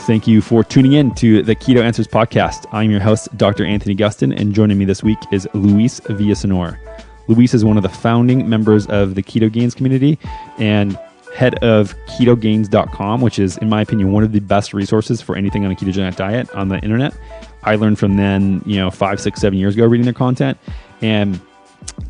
Thank you for tuning in to the Keto Answers podcast. I'm your host, Dr. Anthony Gustin, and joining me this week is Luis Villasenor. Luis is one of the founding members of the Keto Gains community and head of KetoGains.com, which is, in my opinion, one of the best resources for anything on a ketogenic diet on the internet. I learned from them, 5, 6, 7 years ago reading their content, and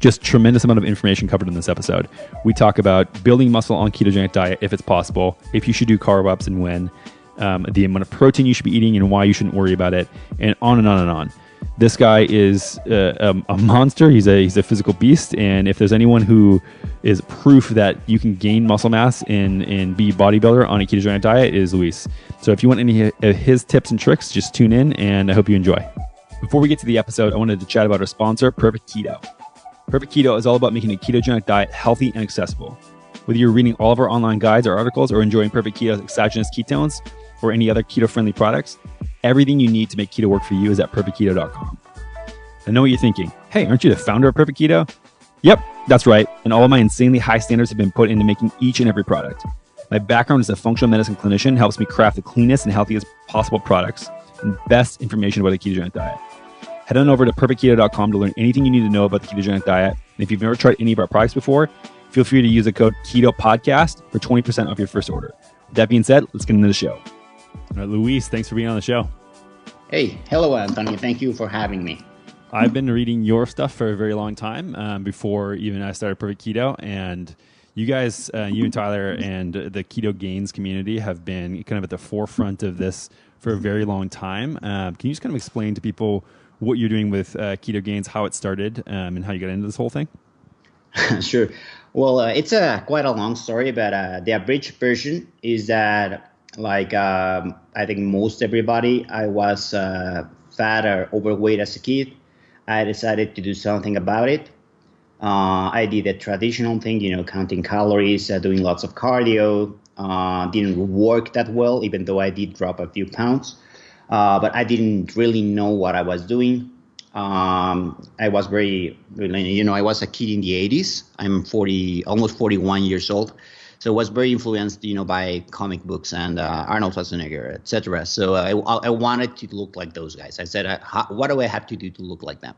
just tremendous amount of information covered in this episode. We talk about building muscle on ketogenic diet if it's possible, if you should do carb ups and when, the amount of protein you should be eating and why you shouldn't worry about it, and on and on and on. This guy is a monster. He's a physical beast, and if there's anyone who is proof that you can gain muscle mass and be bodybuilder on a ketogenic diet, it is Luis. So if you want any of his tips and tricks, just tune in, and I hope you enjoy. Before we get to the episode, I wanted to chat about our sponsor, Perfect Keto. Perfect Keto is all about making a ketogenic diet healthy and accessible. Whether you're reading all of our online guides or articles or enjoying Perfect Keto's exogenous ketones or any other keto-friendly products, everything you need to make keto work for you is at perfectketo.com. I know what you're thinking. Hey, aren't you the founder of Perfect Keto? Yep, that's right. And all of my insanely high standards have been put into making each and every product. My background as a functional medicine clinician helps me craft the cleanest and healthiest possible products and best information about a ketogenic diet. Head on over to perfectketo.com to learn anything you need to know about the ketogenic diet. And if you've never tried any of our products before, feel free to use the code KETOPODCAST for 20% off your first order. With that being said, let's get into the show. All right, Luis, thanks for being on the show. Hey, hello, Anthony. Thank you for having me. I've been reading your stuff for a very long time, before even I started Perfect Keto. And you guys, you and Tyler and the Keto Gains community have been kind of at the forefront of this for a very long time. Can you just kind of explain to people what you're doing with Keto Gains, how it started, and how you got into this whole thing? Sure. Well, it's quite a long story, but the abridged version is that, I think most everybody, I was fat or overweight as a kid. I decided to do something about it. I did a traditional thing, counting calories, doing lots of cardio. Didn't work that well, even though I did drop a few pounds. But I didn't really know what I was doing. I was I was a kid in the 80s. I'm almost 41 years old. So I was very influenced, by comic books and Arnold Schwarzenegger, etc. So I wanted to look like those guys. I said, what do I have to do to look like them?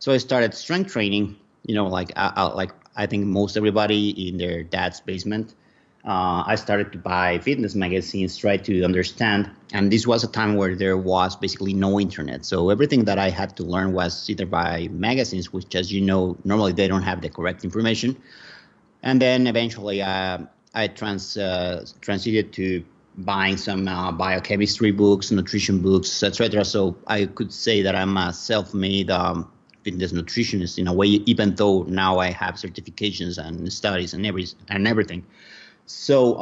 So I started strength training, like I think most everybody in their dad's basement. I started to buy fitness magazines, try to understand. And this was a time where there was basically no internet. So everything that I had to learn was either by magazines, which, as you know, normally they don't have the correct information. And then eventually I transited to buying some biochemistry books, nutrition books, etc. So I could say that I'm a self-made fitness nutritionist in a way, even though now I have certifications and studies and everything. So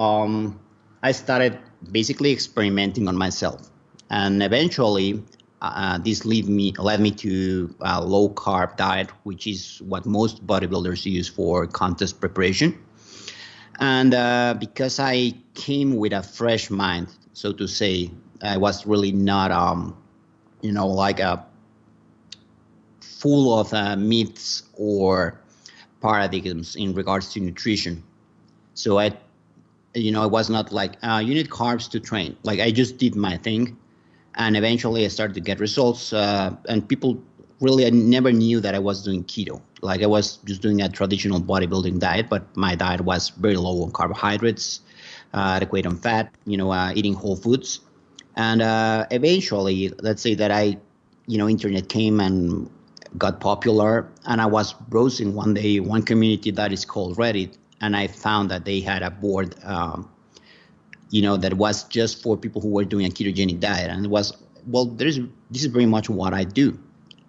I started basically experimenting on myself, and eventually this led me to a low carb diet, which is what most bodybuilders use for contest preparation. And because I came with a fresh mind, so to say, I was really not full of myths or paradigms in regards to nutrition. So I was not like, you need carbs to train. Like, I just did my thing. And eventually I started to get results. And people really, I never knew that I was doing keto. Like, I was just doing a traditional bodybuilding diet, but my diet was very low on carbohydrates, adequate on fat, eating whole foods. And eventually, let's say that internet came and got popular. And I was browsing one day, one community that is called Reddit. And I found that they had a board, that was just for people who were doing a ketogenic diet. And it was, this is very much what I do.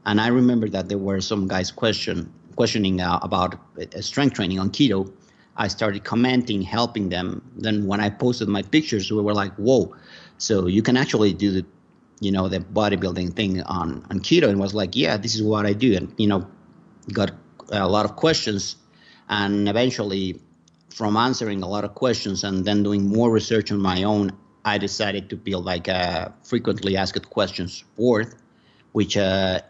And I remember that there were some guys questioning about strength training on keto. I started commenting, helping them. Then when I posted my pictures, we were like, whoa, so you can actually do the bodybuilding thing on keto. And was like, yeah, this is what I do. And, got a lot of questions. And eventually, from answering a lot of questions and then doing more research on my own, I decided to build a frequently asked questions board, which over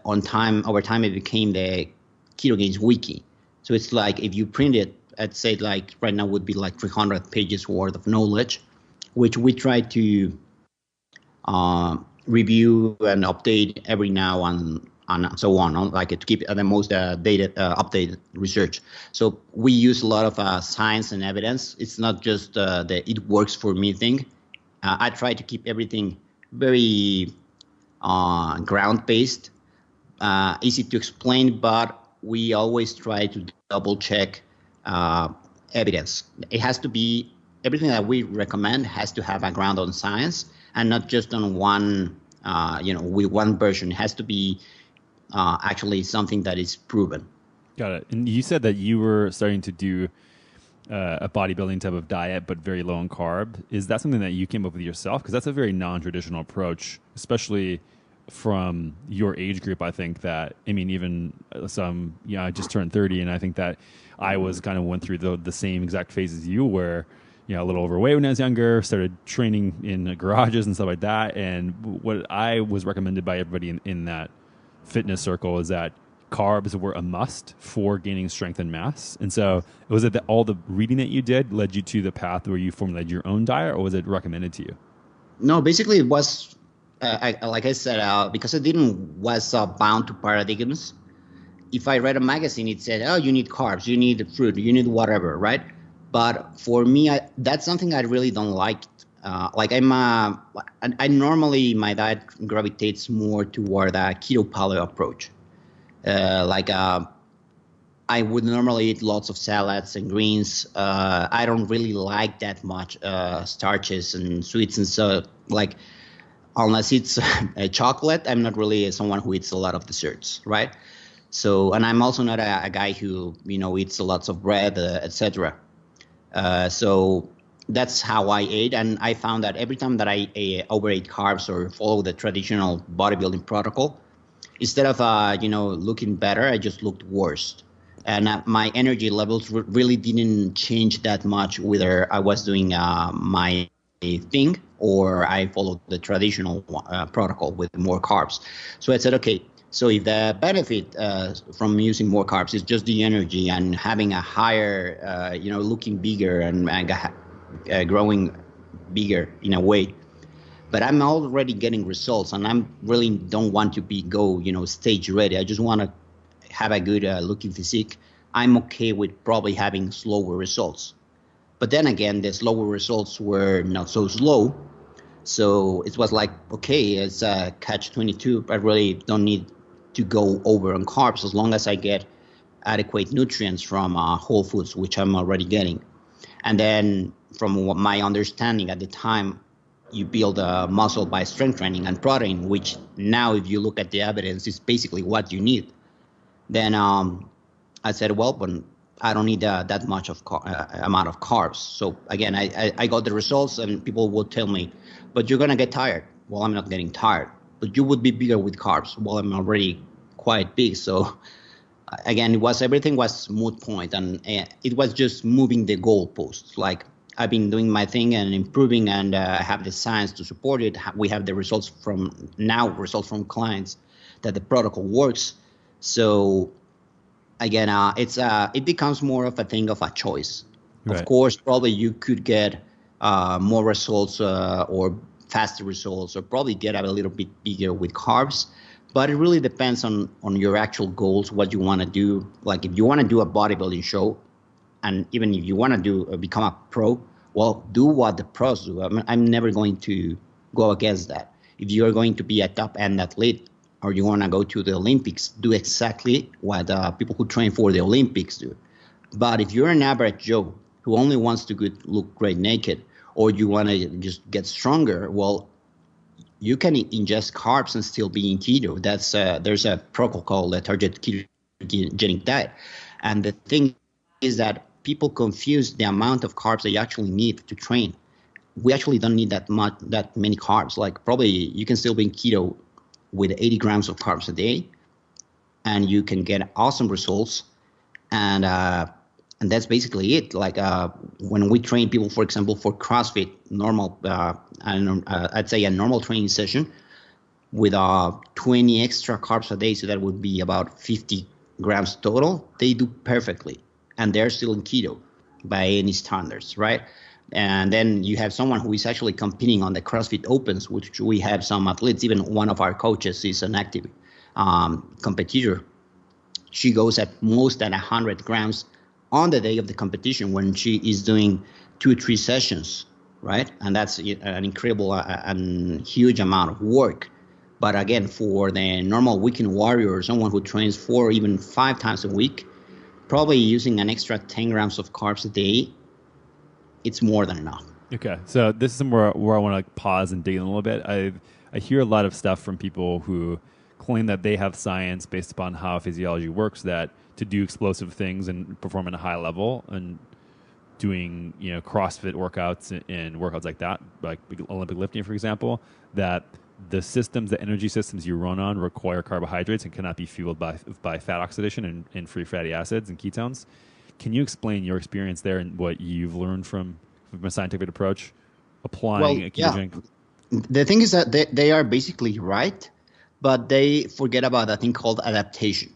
time it became the Keto Gains Wiki. So it's like, if you print it, I'd say right now would be 300 pages worth of knowledge, which we try to review and update every now and so on, like to keep the most updated research. So we use a lot of science and evidence. It's not just the it works for me thing. I try to keep everything very ground based, easy to explain, but we always try to double check evidence. It has to be everything that we recommend has to have a ground on science and not just on one, with one version. It has to be actually something that is proven. Got it. And you said that you were starting to do a bodybuilding type of diet, but very low in carb. Is that something that you came up with yourself? Because that's a very non-traditional approach, especially from your age group. I think that, even some, I just turned 30, and I think that I was kind of went through the same exact phase as you, where, a little overweight when I was younger, started training in garages and stuff like that. And what I was recommended by everybody in that fitness circle is that carbs were a must for gaining strength and mass. And so was it that all the reading that you did led you to the path where you formulated your own diet, or was it recommended to you? No, basically it was, like I said, because I was bound to paradigms. If I read a magazine, it said, oh, you need carbs, you need fruit, you need whatever, right? But for me, that's something I really don't like. I normally, my diet gravitates more toward a keto paleo approach. I would normally eat lots of salads and greens. I don't really like that much starches and sweets, and so unless it's chocolate, I'm not really someone who eats a lot of desserts, right? So, and I'm also not a guy who eats lots of bread, etc. So that's how I ate, and I found that every time that I overate carbs or follow the traditional bodybuilding protocol, instead of looking better, I just looked worse, and my energy levels really didn't change that much whether I was doing my thing or I followed the traditional protocol with more carbs. So I said, okay, so if the benefit from using more carbs is just the energy and having a higher, looking bigger and growing bigger in a way, but I'm already getting results, and I'm really don't want to go stage ready. I just want to have a good looking physique. I'm okay with probably having slower results. But then again, the slower results were not so slow. So it was like, okay, it's a catch-22. I really don't need to go over on carbs as long as I get adequate nutrients from whole foods, which I'm already getting. And then from my understanding at the time, you build muscle by strength training and protein, which now, if you look at the evidence, is basically what you need. Then I said, well, but I don't need that much of amount of carbs. So again, I got the results, and people would tell me, but you're going to get tired. Well, I'm not getting tired. But you would be bigger with carbs. Well, I'm already quite big. So again, everything was moot point, and it was just moving the goalposts. Like, I've been doing my thing and improving, and I have the science to support it. We have the results from clients that the protocol works. So again, it becomes more of a thing of a choice. Right. Of course, probably you could get more results or faster results, or probably get a little bit bigger with carbs. But it really depends on your actual goals, what you want to do. Like, if you want to do a bodybuilding show, and even if you want to become a pro, well, do what the pros do. I'm never going to go against that. If you are going to be a top-end athlete, or you want to go to the Olympics, do exactly what people who train for the Olympics do. But if you're an average Joe who only wants to look great naked, or you want to just get stronger, well, you can ingest carbs and still be in keto. There's a protocol called the target ketogenic diet. And the thing is that people confuse the amount of carbs they actually need to train. We actually don't need that many carbs. Like, probably you can still be in keto with 80 grams of carbs a day, and you can get awesome results. And that's basically it. Like, when we train people, for example, for CrossFit, I'd say a normal training session with 20 extra carbs a day, so that would be about 50 grams total, they do perfectly. And they're still in keto by any standards, right? And then you have someone who is actually competing on the CrossFit Opens, which we have some athletes. Even one of our coaches is an active competitor. She goes at most at 100 grams on the day of the competition when she is doing 2-3 sessions, right? And that's an incredible and huge amount of work. But again, for the normal weekend warrior, or someone who trains 4 or even 5 times a week, probably using an extra 10 grams of carbs a day, it's more than enough. Okay, so this is where I want to like pause and dig in a little bit. I hear a lot of stuff from people who claim that they have science based upon how physiology works, that to do explosive things and perform at a high level and doing CrossFit workouts and workouts like that, like Olympic lifting, for example, that the energy systems you run on require carbohydrates and cannot be fueled by fat oxidation and free fatty acids and ketones. Can you explain your experience there and what you've learned from a scientific approach applying a ketogenic? Yeah. The thing is that they are basically right, but they forget about a thing called adaptation.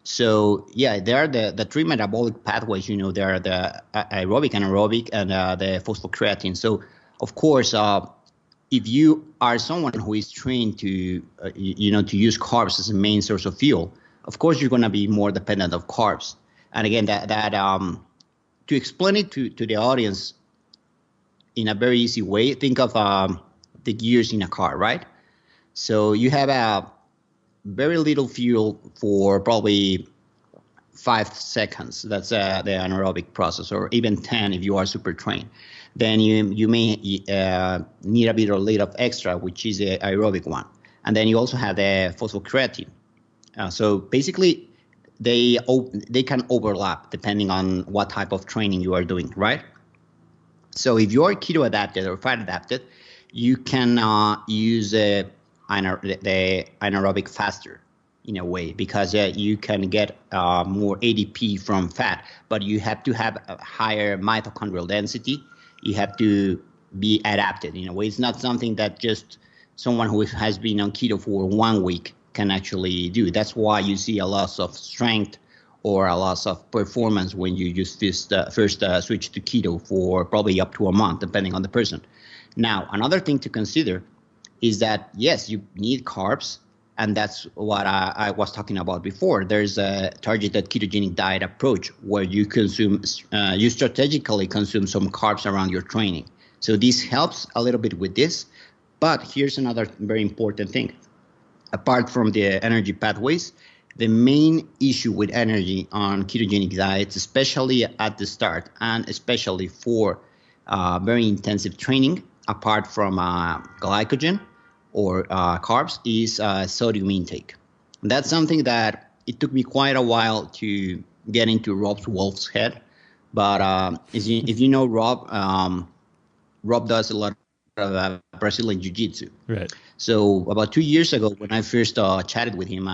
So yeah, there are the 3 metabolic pathways. There are the aerobic, anaerobic, and the phosphocreatine. So of course, if you are someone who is trained to to use carbs as a main source of fuel, of course you're going to be more dependent of carbs. And again, that to explain it to the audience in a very easy way, think of the gears in a car, right? So you have a very little fuel for probably 5 seconds. That's the anaerobic process, or even 10 if you are super trained. Then you may need a bit or little of extra, which is the aerobic one. And then you also have the phosphocreatine. So basically, they can overlap depending on what type of training you are doing, right? So if you are keto adapted or fat adapted, you can use the anaerobic faster in a way, because you can get more ADP from fat, but you have to have a higher mitochondrial density. You have to be adapted in a way. It's not something that just someone who has been on keto for 1 week can actually do. That's why you see a loss of strength or a loss of performance when you use this first switch to keto for probably up to a month, depending on the person. Now, another thing to consider is that, yes, you need carbs, and that's what I was talking about before. There's a targeted ketogenic diet approach where you strategically consume some carbs around your training. So this helps a little bit with this, but here's another very important thing. Apart from the energy pathways, the main issue with energy on ketogenic diets, especially at the start and especially for very intensive training, apart from glycogen or carbs, is sodium intake. And that's something that it took me quite a while to get into Rob Wolf's head. But if you know Rob, Rob does a lot of Brazilian Jiu-Jitsu. Right. So about 2 years ago, when I first chatted with him,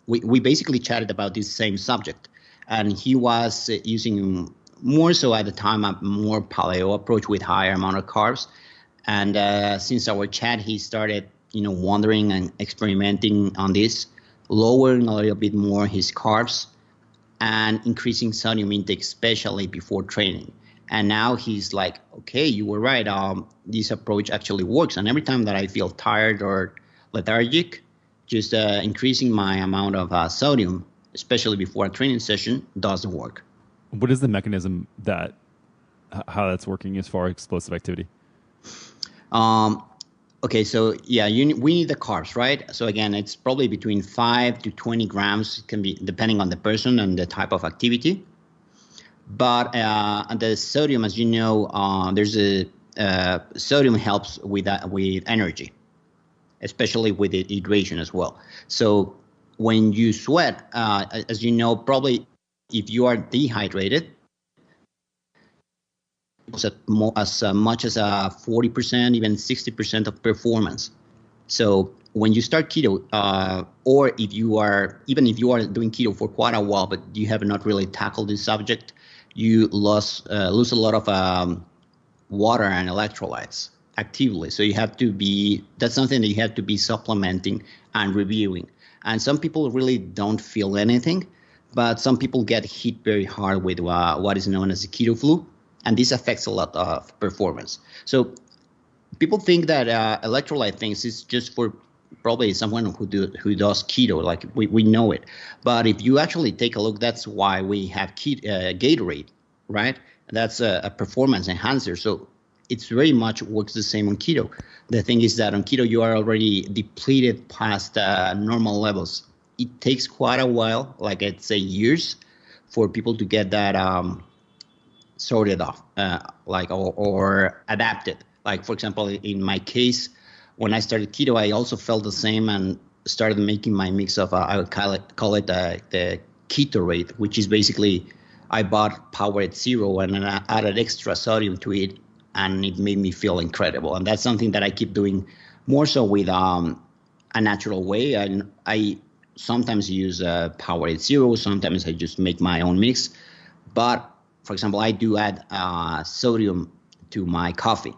we basically chatted about this same subject. And he was using more so at the time a more paleo approach with higher amount of carbs. And since our chat, he started, wondering and experimenting on this, lowering a little bit more his carbs and increasing sodium intake, especially before training. And now he's like, okay, you were right. This approach actually works. And every time that I feel tired or lethargic, just increasing my amount of sodium, especially before a training session, doesn't work. What is the mechanism how that's working as far as explosive activity? Okay, so yeah, we need the carbs, right? So again, it's probably between 5 to 20 grams. It can be depending on the person and the type of activity. But the sodium, as you know, sodium helps with energy, especially with the hydration as well. So when you sweat, as you know, probably if you are dehydrated, as much as 40%, even 60% of performance. So when you start keto, or if you are doing keto for quite a while, but you have not really tackled this subject, you lose a lot of water and electrolytes actively. So that's something that you have to be supplementing and reviewing. And some people really don't feel anything, but some people get hit very hard with what is known as the keto flu. and this affects a lot of performance. So people think that electrolyte things is just for probably someone who does keto, like we know it. But if you actually take a look, that's why we have Gatorade, right? That's a performance enhancer. So it's very much works the same on keto. The thing is that on keto, you are already depleted past normal levels. It takes quite a while, like I'd say years, for people to get that sorted off, or adapted. Like, for example, in my case, when I started keto, I also felt the same and started making my mix of, I would call it the Ketorade, which is basically, I bought Powerade Zero and then I added extra sodium to it, and it made me feel incredible. And that's something that I keep doing more so with a natural way. And I sometimes use Powerade Zero, sometimes I just make my own mix. But, for example, I do add sodium to my coffee,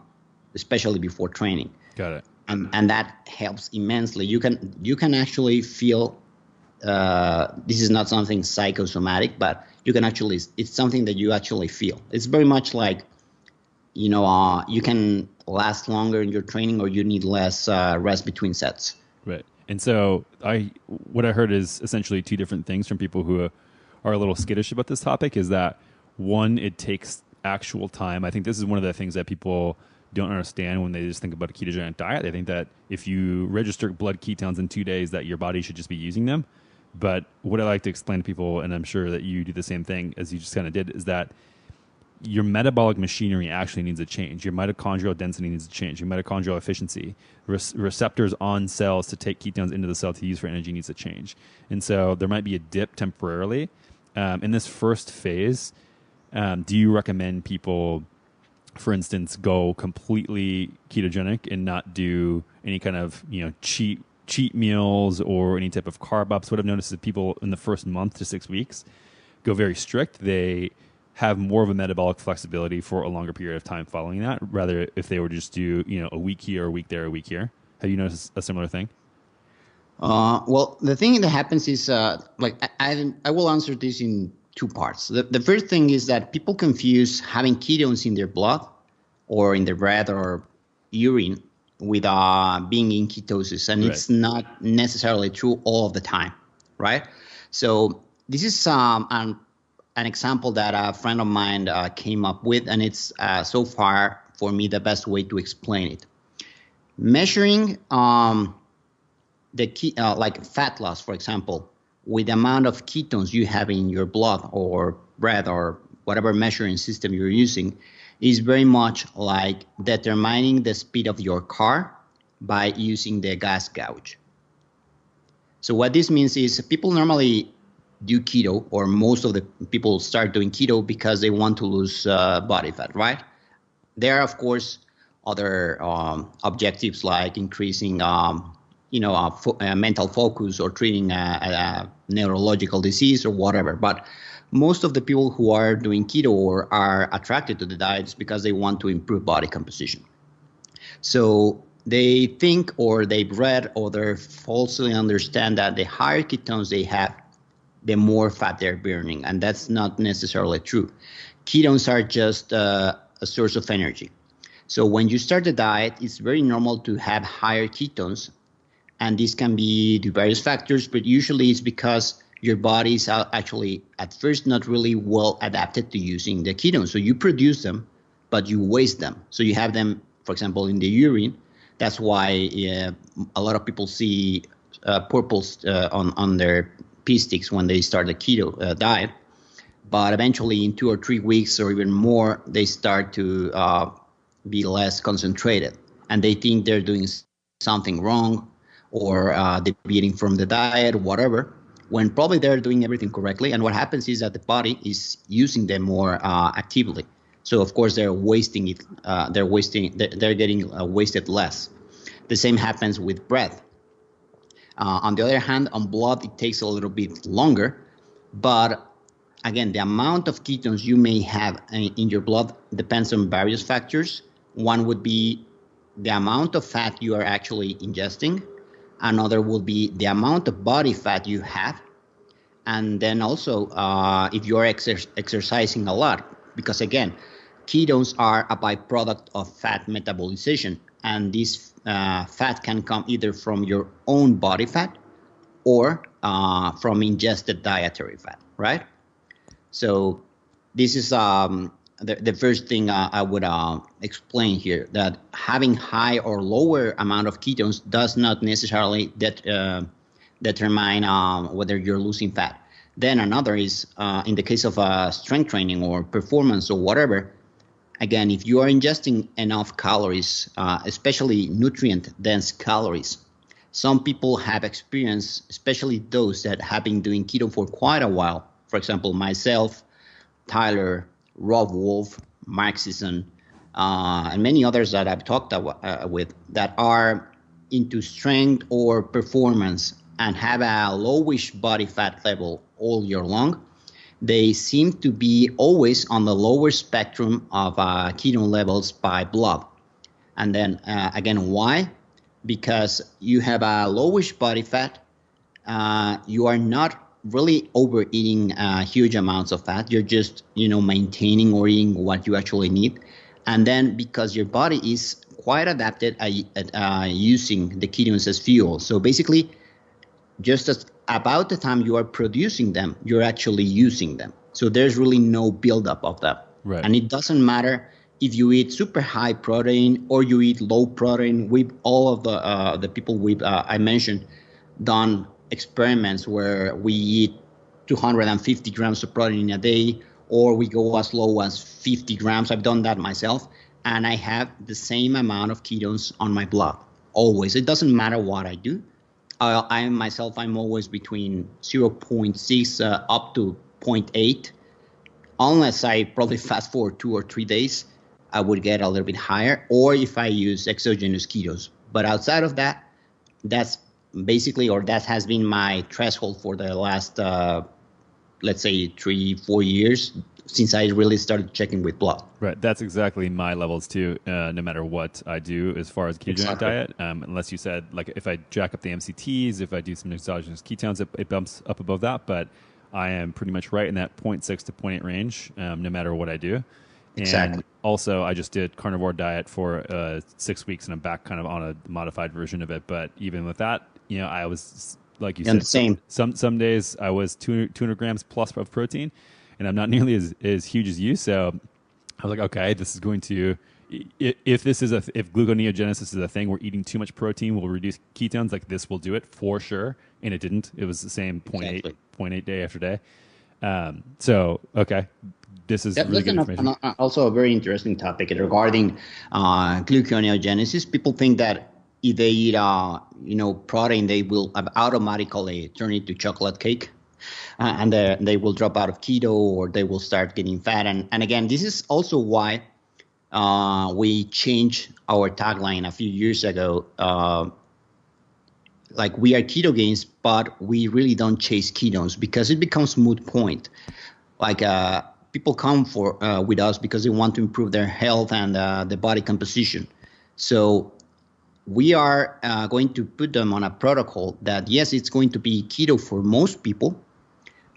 especially before training. Got it. And that helps immensely. You can actually feel, this is not something psychosomatic, but you can actually, it's something that you actually feel. It's very much like, you can last longer in your training, or you need less rest between sets. Right. And so what I heard is essentially two different things from people who are a little skittish about this topic. Is that one, it takes actual time. I think this is one of the things that people don't understand when they just think about a ketogenic diet. They think that if you register blood ketones in 2 days, that your body should just be using them. But what I like to explain to people, and I'm sure that you do the same thing as you just kind of did, is that your metabolic machinery actually needs a change. Your mitochondrial density needs to change. Your mitochondrial efficiency, receptors on cells to take ketones into the cell to use for energy needs to change. And so there might be a dip temporarily. In this first phase, do you recommend people, for instance, go completely ketogenic and not do any kind of cheat meals or any type of carb ups? What I've noticed is people in the first month to 6 weeks go very strict. They have more of a metabolic flexibility for a longer period of time following that, rather if they were to just do a week here, a week there, a week here. Have you noticed a similar thing? Well, the thing that happens is I will answer this in two parts. The first thing is that people confuse having ketones in their blood or in their breath or urine with being in ketosis, and right. It's not necessarily true all of the time, right? So this is an example that a friend of mine came up with, and it's so far for me the best way to explain it. Measuring like fat loss, for example, with the amount of ketones you have in your blood or breath or whatever measuring system you're using is very much like determining the speed of your car by using the gas gauge. So what this means is people normally do keto, or most of the people start doing keto because they want to lose body fat, right? There are, of course, other objectives like increasing mental focus or treating a neurological disease or whatever. But most of the people who are doing keto or are attracted to the diet is because they want to improve body composition. So they think, or they've read, or they falsely understand that the higher ketones they have, the more fat they're burning. And that's not necessarily true. Ketones are just a source of energy. So when you start the diet, it's very normal to have higher ketones. And this can be due to various factors, but usually it's because your body is actually at first not really well adapted to using the ketones. So you produce them, but you waste them. So you have them, for example, in the urine. That's why a lot of people see purples on their pee sticks when they start the keto diet. But eventually in 2 or 3 weeks or even more, they start to be less concentrated. And they think they're doing something wrong, or deviating from the diet, whatever, when probably they're doing everything correctly. And what happens is that the body is using them more actively. So of course they're wasting it. They're getting wasted less. The same happens with breath. On the other hand, on blood, it takes a little bit longer. But again, the amount of ketones you may have in your blood depends on various factors. One would be the amount of fat you are actually ingesting. Another will be the amount of body fat you have. And then also if you are exercising a lot. Because again, ketones are a byproduct of fat metabolization, and this fat can come either from your own body fat or from ingested dietary fat, right? So this is the first thing I would explain here, that having high or lower amount of ketones does not necessarily determine whether you're losing fat. Then another is in the case of strength training or performance or whatever, again, if you are ingesting enough calories, especially nutrient-dense calories, some people have experienced, especially those that have been doing keto for quite a while. For example, myself, Tyler, Rob Wolf, Mark Sisson, and many others that I've talked with that are into strength or performance and have a lowish body fat level all year long. They seem to be always on the lower spectrum of ketone levels by blood. And then again, why? Because you have a lowish body fat. You are not really overeating huge amounts of fat. You're just, maintaining or eating what you actually need. And then because your body is quite adapted at using the ketones as fuel. So basically, just as about the time you are producing them, you're actually using them. So there's really no buildup of them. Right. And it doesn't matter if you eat super high protein or you eat low protein. We've all of the people I mentioned done experiments where we eat 250 grams of protein a day, or we go as low as 50 grams. I've done that myself, and I have the same amount of ketones on my blood always. It doesn't matter what I do. I'm always between 0.6 up to 0.8. Unless I probably fast forward 2 or 3 days, I would get a little bit higher, or if I use exogenous ketos. But outside of that, that's basically, or that has been my threshold for the last, let's say 3-4 years since I really started checking with blood. Right. That's exactly my levels too, no matter what I do as far as ketogenic diet. Unless you said, like, if I jack up the MCTs, if I do some exogenous ketones, it bumps up above that. But I am pretty much right in that 0.6 to 0.8 range, no matter what I do. Exactly. And also, I just did carnivore diet for 6 weeks, and I'm back kind of on a modified version of it. But even with that, I was, like you said, same. Some days I was 200 grams plus of protein, and I'm not nearly as huge as you. So I was like, okay, this is going to, if gluconeogenesis is a thing where eating too much protein will reduce ketones, like this will do it for sure. And it didn't. It was the same 0.8 day after day. So, okay. This is really good information. Also a very interesting topic regarding gluconeogenesis. People think that if they eat, protein, they will automatically turn into chocolate cake, and they will drop out of keto, or they will start getting fat. And again, this is also why we changed our tagline a few years ago. Like, we are ketogains, but we really don't chase ketones, because it becomes moot point. Like, people come with us because they want to improve their health and the body composition. So we are going to put them on a protocol that, yes, it's going to be keto for most people,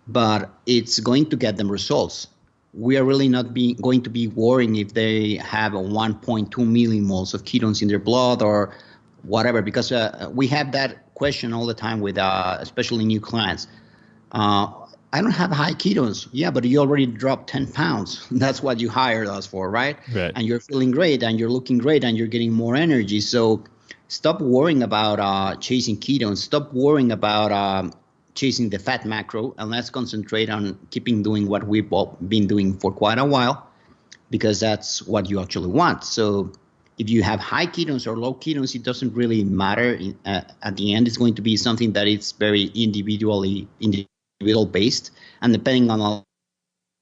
but it's going to get them results. We are really not going to be worrying if they have a 1.2 millimoles of ketones in their blood or whatever, because we have that question all the time with especially new clients. I don't have high ketones. Yeah, but you already dropped 10 pounds. That's what you hired us for, right? And you're feeling great, and you're looking great, and you're getting more energy. So stop worrying about chasing ketones. Stop worrying about chasing the fat macro, and let's concentrate on doing what we've been doing for quite a while, because that's what you actually want. So if you have high ketones or low ketones, it doesn't really matter. At the end, it's going to be something that is very individual based, and depending on a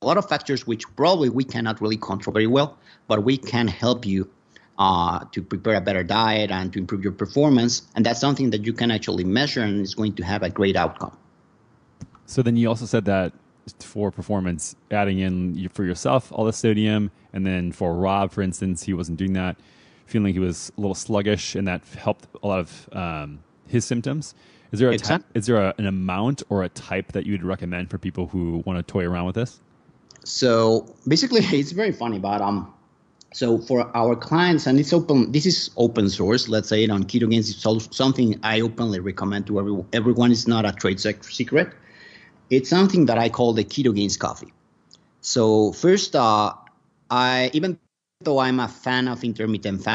lot of factors, which probably we cannot really control very well, but we can help you to prepare a better diet and to improve your performance. And that's something that you can actually measure, and is going to have a great outcome. So then you also said that for performance, adding in for yourself all the sodium, and then for Rob, for instance, he wasn't doing that, feeling he was a little sluggish, and that helped a lot of his symptoms. Is there an amount or a type that you'd recommend for people who want to toy around with this? So basically, it's very funny, but So for our clients, and it's open, this is open source, let's say it on Ketogains, it's something I openly recommend to everyone. It's not a trade secret. It's something that I call the Ketogains coffee. So first, even though I'm a fan of intermittent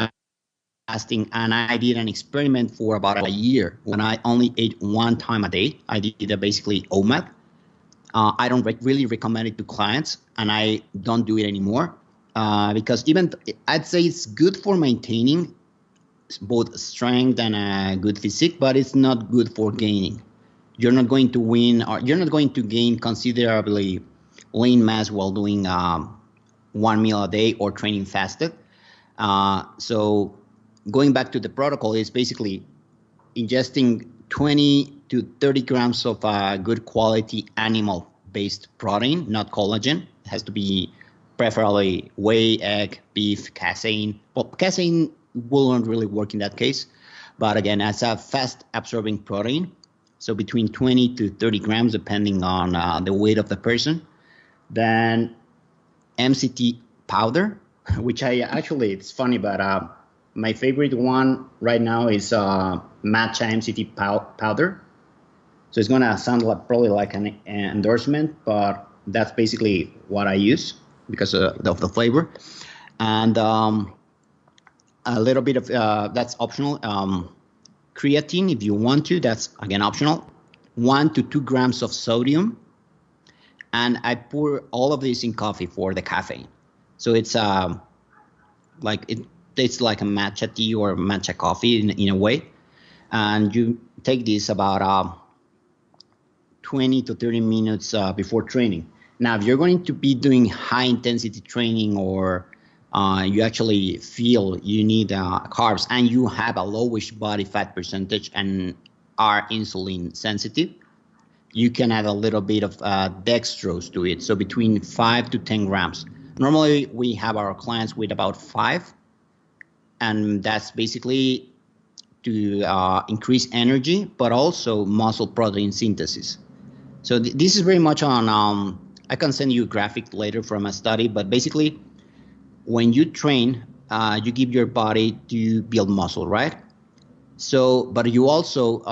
fasting, and I did an experiment for about a year when I only ate one time a day. I did basically OMAD. I don't really recommend it to clients, and I don't do it anymore because I'd say it's good for maintaining both strength and a good physique, but it's not good for gaining. You're not going to win, or you're not going to gain considerably lean mass while doing one meal a day or training fasted. So going back to the protocol is basically ingesting 20 to 30 grams of good quality animal-based protein, not collagen. It has to be preferably whey, egg, beef, casein. Well, casein won't really work in that case, but again, as a fast-absorbing protein, so between 20 to 30 grams, depending on the weight of the person. Then MCT powder, which it's funny, but my favorite one right now is matcha MCT powder. So it's gonna sound probably like an endorsement, but that's basically what I use because of the flavor. And a little bit of that's optional. Creatine, if you want to, that's again optional. 1 to 2 grams of sodium, and I pour all of this in coffee for the caffeine. So it's like it tastes like a matcha tea or matcha coffee in a way. And you take this about 20 to 30 minutes before training. Now, if you're going to be doing high intensity training or you actually feel you need carbs and you have a lowish body fat percentage and are insulin sensitive, you can add a little bit of dextrose to it. So between 5 to 10 grams. Normally, we have our clients with about 5, and that's basically to increase energy, but also muscle protein synthesis. So this is very much on, I can send you a graphic later from a study, but basically, when you train, you give your body to build muscle, right? So, but you also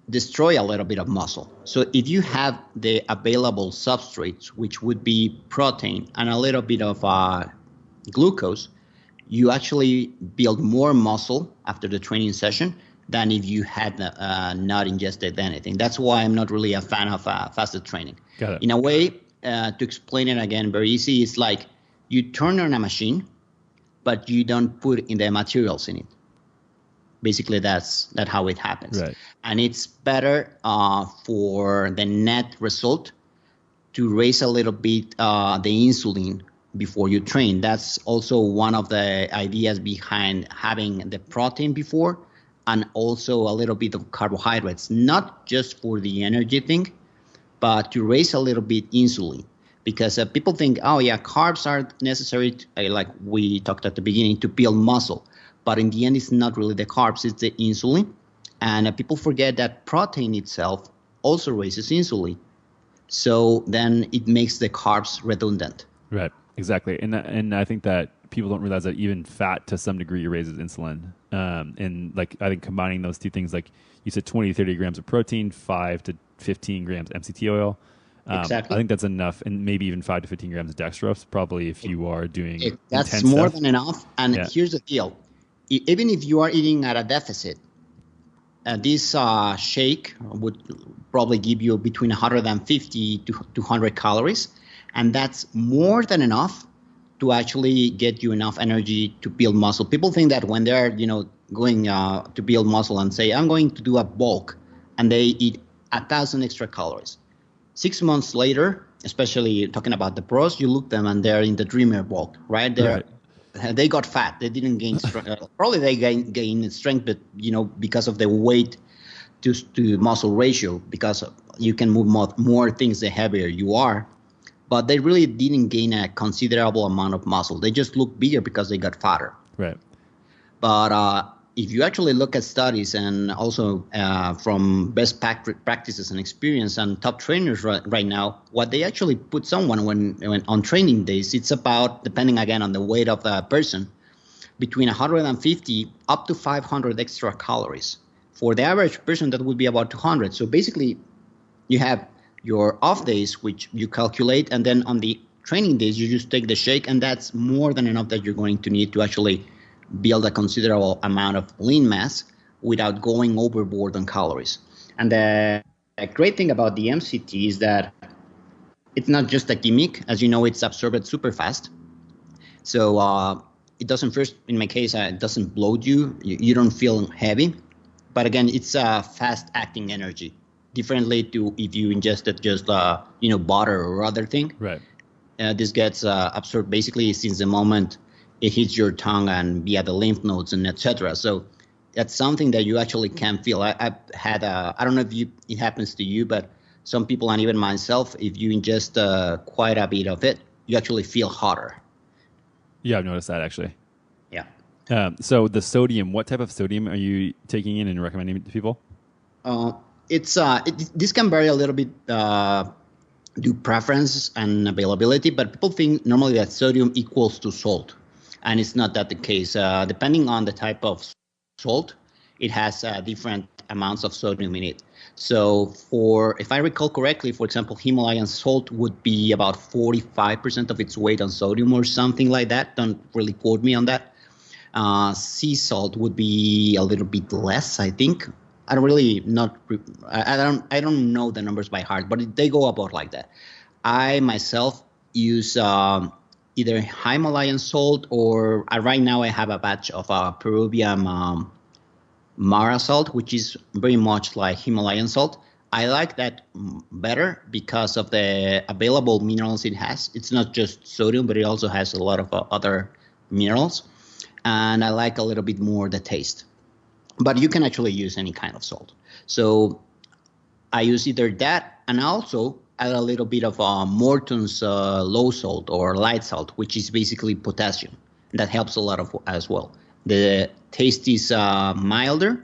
destroy a little bit of muscle. So if you have the available substrates, which would be protein and a little bit of glucose, you actually build more muscle after the training session than if you had not ingested anything. That's why I'm not really a fan of fasted training. Got it. In a way, to explain it again very easy, it's like you turn on a machine, but you don't put in the materials in it. Basically, that's how it happens. Right. And it's better for the net result to raise a little bit the insulin before you train. That's also one of the ideas behind having the protein before and also a little bit of carbohydrates, not just for the energy thing, but to raise a little bit insulin. Because people think, oh yeah, carbs are necessary, like we talked at the beginning, to build muscle. But in the end, it's not really the carbs, it's the insulin. And people forget that protein itself also raises insulin. So then it makes the carbs redundant. Right, exactly. And I think that people don't realize that even fat to some degree raises insulin. And like I think combining those two things, like you said, 20 to 30 grams of protein, 5 to 15 grams MCT oil. Exactly. I think that's enough, and maybe even 5 to 15 grams of dextrose, probably if you are doing that's more stuff. than enough. And here's the deal. Even if you are eating at a deficit, this shake would probably give you between 150 to 200 calories. And that's more than enough to actually get you enough energy to build muscle. People think that when they're, going to build muscle and say, I'm going to do a bulk, and they eat 1,000 extra calories. 6 months later, especially talking about the pros, you look them and they're in the dreamer bulk, right? They got fat. They didn't gain strength. Probably they gain strength, but because of the weight to muscle ratio, because you can move more things the heavier you are. But they really didn't gain a considerable amount of muscle. They just look bigger because they got fatter. Right. But if you actually look at studies and also from best practices and experience and top trainers right now, what they actually put someone when on training days, it's about, depending again on the weight of the person, between 150 up to 500 extra calories. For the average person, that would be about 200. So basically, you have your off days, which you calculate, and then on the training days, you just take the shake, and that's more than enough that you're going to need to actually build a considerable amount of lean mass without going overboard on calories. And the great thing about the MCT is that it's not just a gimmick. As you know, it's absorbed super fast. So it doesn't, first, in my case, it doesn't bloat you. You don't feel heavy. But again, it's a fast-acting energy, differently to if you ingested just butter or other thing. Right. This gets absorbed basically since the moment it hits your tongue and via the lymph nodes and etc. So that's something that you actually can feel. I've had I don't know if it happens to you, but some people and even myself, if you ingest quite a bit of it, you actually feel hotter. Yeah, I've noticed that actually. Yeah. So the sodium, what type of sodium are you taking in and recommending it to people? This can vary a little bit due preference and availability, but people think normally that sodium equals to salt, and it's not that the case. Depending on the type of salt, it has different amounts of sodium in it. So if I recall correctly, for example, Himalayan salt would be about 45% of its weight on sodium or something like that. Don't really quote me on that. Sea salt would be a little bit less, I think. I don't know the numbers by heart, but they go about like that. I myself use either Himalayan salt or right now I have a batch of Peruvian Mara salt, which is very much like Himalayan salt. I like that better because of the available minerals it has. It's not just sodium, but it also has a lot of other minerals. And I like a little bit more the taste. But you can actually use any kind of salt. So I use either that, and I also add a little bit of Morton's low salt or light salt, which is basically potassium. That helps a lot as well. The taste is milder,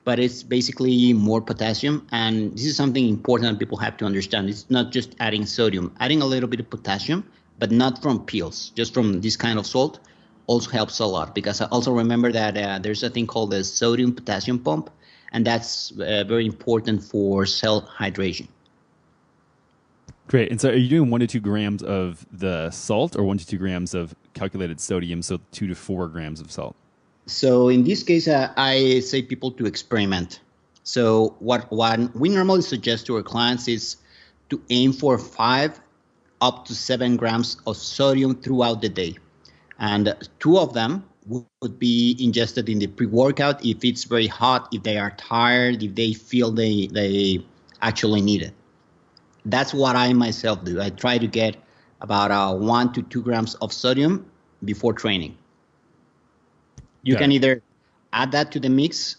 but it's basically more potassium. And this is something important that people have to understand. It's not just adding sodium. Adding a little bit of potassium, but not from pills, just from this kind of salt, also helps a lot, because I also remember that there's a thing called the sodium potassium pump, and that's very important for cell hydration. Great. And so are you doing 1 to 2 grams of the salt or 1 to 2 grams of calculated sodium, so 2 to 4 grams of salt? So in this case, I say people to experiment. So what we normally suggest to our clients is to aim for 5 up to 7 grams of sodium throughout the day. And 2 of them would be ingested in the pre-workout if it's very hot, if they are tired, if they feel they actually need it. That's what I myself do. I try to get about 1 to 2 grams of sodium before training. You can either add that to the mix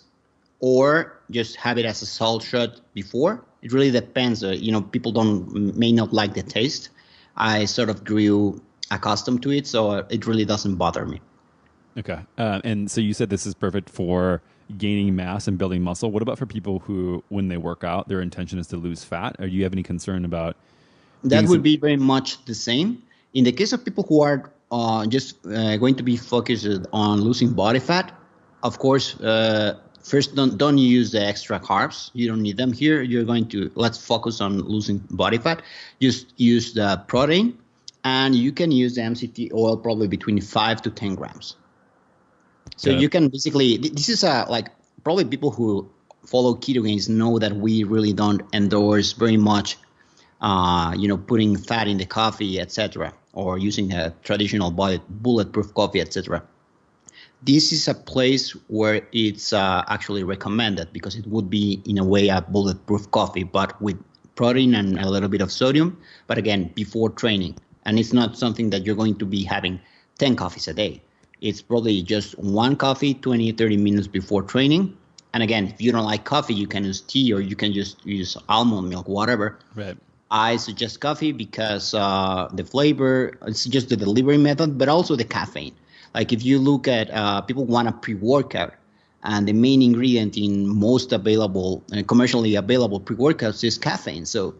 or just have it as a salt shot before. It really depends. People may not like the taste. I sort of grew accustomed to it, so it really doesn't bother me. Okay. And so you said this is perfect for gaining mass and building muscle. What about for people who, when they work out, their intention is to lose fat? Or do you have any concern about that? Would be very much the same. In the case of people who are just going to be focused on losing body fat, of course, first, don't use the extra carbs. You don't need them here. Let's focus on losing body fat. Just use the protein. And you can use the MCT oil probably between 5 to 10 grams. So you can basically, this is probably people who follow Ketogains know that we really don't endorse very much, putting fat in the coffee, etc., or using a traditional bulletproof coffee, etc. This is a place where it's actually recommended because it would be, in a way, a bulletproof coffee, but with protein and a little bit of sodium. But again, before training. And it's not something that you're going to be having 10 coffees a day. It's probably just 1 coffee, 20, 30 minutes before training. And again, if you don't like coffee, you can use tea or you can just use almond milk, whatever. Right. I suggest coffee because the flavor, it's just the delivery method, but also the caffeine. Like if you look at people want a pre-workout, And the main ingredient in most available, commercially available pre-workouts is caffeine. So,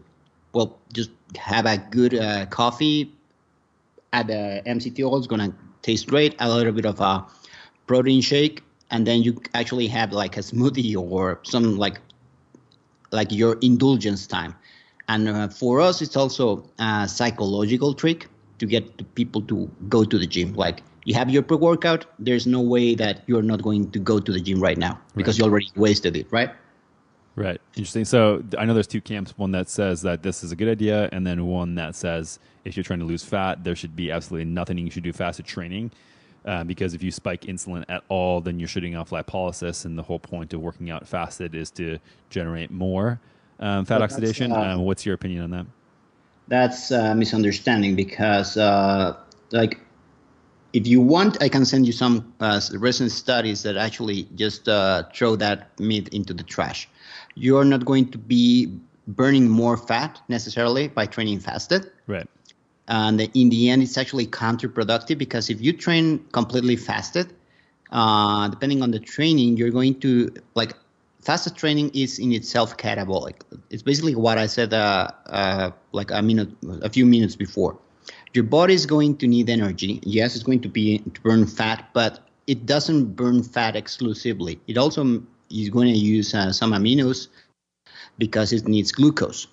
well, just have a good coffee, add MCT oil, it's going to taste great, a little bit of a protein shake, and then you actually have like a smoothie or some like your indulgence time. And for us, it's also a psychological trick to get the people to go to the gym. Like, you have your pre-workout, there's no way that you're not going to go to the gym right now because you already wasted it, right? Right. Interesting. So I know there's two camps, one that says that this is a good idea, and then one that says if you're trying to lose fat, there should be absolutely nothing you should do fasted training. Because if you spike insulin at all, then you're shooting off lipolysis, and the whole point of working out fasted is to generate more fat oxidation. What's your opinion on that? That's a misunderstanding because, like, if you want, I can send you some recent studies that actually just throw that myth into the trash. You're not going to be burning more fat necessarily by training fasted. Right. And in the end, it's actually counterproductive because if you train completely fasted, depending on the training, you're going to, like, fasted training is in itself catabolic. It's basically what I said like a few minutes before. Your body is going to need energy. Yes, it's going to burn fat, but it doesn't burn fat exclusively. It also is going to use some aminos because it needs glucose.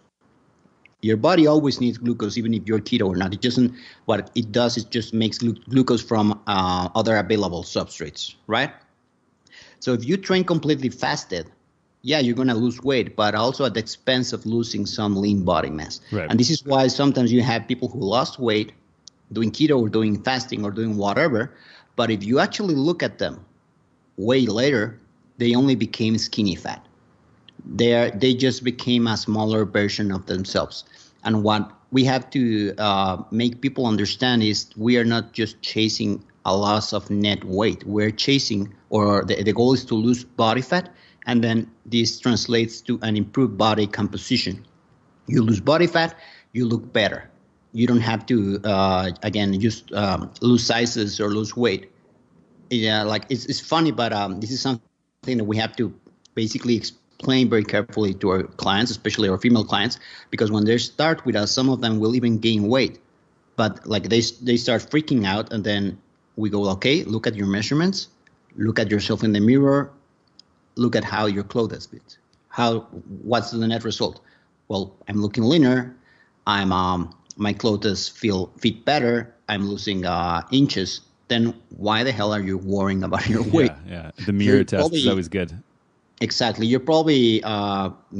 Your body always needs glucose, even if you're keto or not. It doesn't. What it does is just makes glucose from other available substrates, right? So if you train completely fasted, yeah, you're going to lose weight, but also at the expense of losing some lean body mass. Right. And this is why sometimes you have people who lost weight doing keto or doing fasting or doing whatever. But if you actually look at them way later, they only became skinny fat. They just became a smaller version of themselves. And what we have to make people understand is we are not just chasing a loss of net weight. We're chasing, or the goal is to lose body fat, and then this translates to an improved body composition. You lose body fat, you look better. You don't have to, again, just lose sizes or lose weight. Yeah, like it's funny, but this is something that we have to basically explain very carefully to our clients, especially our female clients, because when they start with us, some of them will even gain weight, but like they start freaking out, and then we go, okay, look at your measurements, look at yourself in the mirror, look at how your clothes fit. What's the net result? Well, I'm looking leaner. My clothes fit better. I'm losing inches. Then why the hell are you worrying about your weight? Yeah. The mirror test is always good. Exactly. You're probably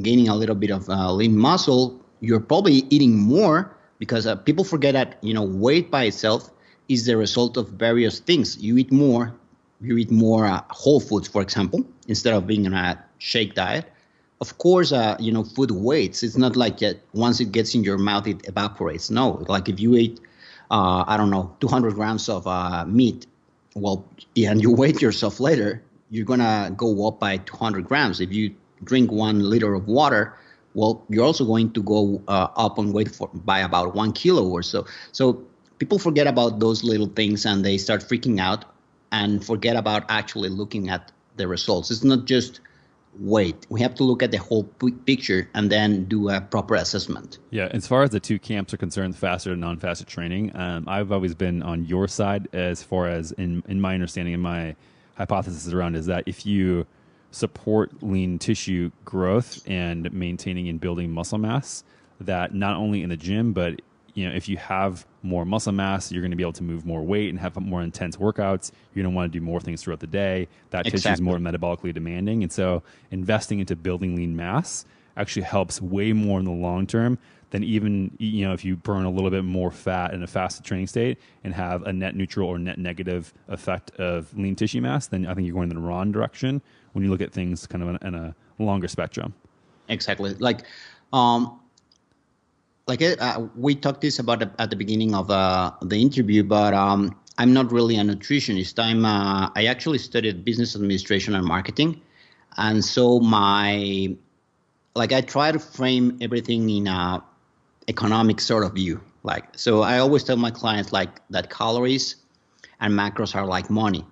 gaining a little bit of lean muscle. You're probably eating more because people forget that, weight by itself is the result of various things. You eat more whole foods, for example, instead of being on a shake diet. Of course, food weights. It's not like once it gets in your mouth, it evaporates. No, like if you eat, 200 grams of meat, and you weigh yourself later, you're going to go up by 200 grams. If you drink 1 liter of water, you're also going to go up on weight by about 1 kilo or so. So people forget about those little things and they start freaking out and forget about actually looking at the results. It's not just weight. We have to look at the whole picture and then do a proper assessment. Yeah, as far as the two camps are concerned, fasted and non-fasted training, I've always been on your side as far as in my understanding and my hypothesis around is that if you support lean tissue growth and maintaining and building muscle mass, that not only in the gym, but if you have more muscle mass, you're going to be able to move more weight and have more intense workouts. You're going to want to do more things throughout the day. That tissue is more metabolically demanding. And so investing into building lean mass actually helps way more in the long term than even, if you burn a little bit more fat in a fasted training state and have a net neutral or net negative effect of lean tissue mass, then I think you're going in the wrong direction when you look at things kind of in a longer spectrum. Exactly. We talked this about at the beginning of the interview, but I'm not really a nutritionist. I actually studied business administration and marketing, and so I try to frame everything in a economic sort of view. So I always tell my clients that calories and macros are like money.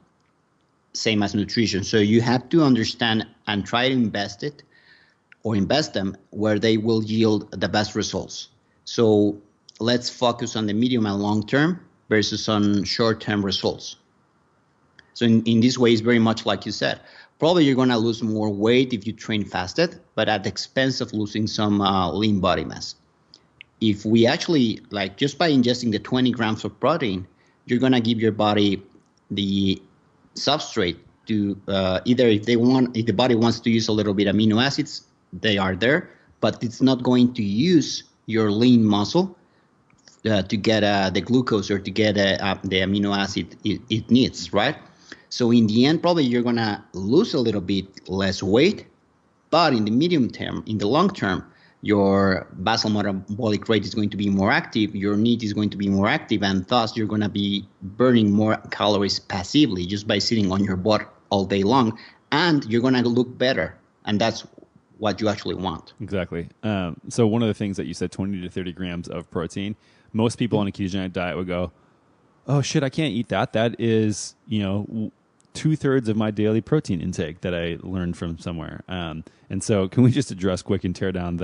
same as nutrition. So you have to understand and try to invest them where they will yield the best results. So let's focus on the medium and long term versus on short term results. So in this way, it's very much like you said. Probably you're going to lose more weight if you train fasted, but at the expense of losing some lean body mass. If we actually, like just by ingesting the 20 grams of protein, you're going to give your body the substrate to either if the body wants to use a little bit amino acids, they are there, but it's not going to use your lean muscle to get the glucose or to get the amino acid it needs, right? So in the end, probably you're going to lose a little bit less weight, but in the medium term, in the long term, your basal metabolic rate is going to be more active, your NEAT is going to be more active, and thus you're going to be burning more calories passively just by sitting on your butt all day long, and you're going to look better, and that's what you actually want. Exactly. So one of the things that you said, 20 to 30 grams of protein, most people on a ketogenic diet would go, oh shit, I can't eat that. That is, 2/3 of my daily protein intake that I learned from somewhere. And so can we just address quick and tear down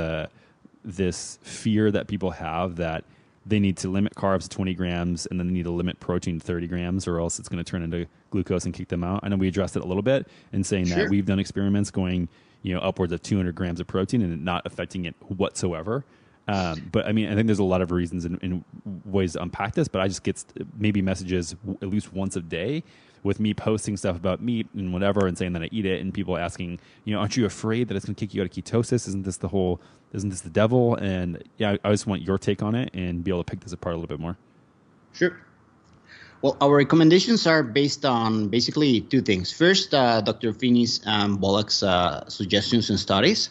this fear that people have that they need to limit carbs to 20 grams and then they need to limit protein to 30 grams or else it's going to turn into glucose and kick them out. I know we addressed it a little bit in saying that we've done experiments going, upwards of 200 grams of protein and not affecting it whatsoever. But I mean, I think there's a lot of reasons and ways to unpack this, but I just get maybe messages at least once a day with me posting stuff about meat and whatever and saying that I eat it and people asking, aren't you afraid that it's going to kick you out of ketosis? Isn't this the devil? And yeah, I just want your take on it and be able to pick this apart a little bit more. Sure. Well, our recommendations are based on basically two things. First, Dr. Finney's and Bollock's suggestions and studies.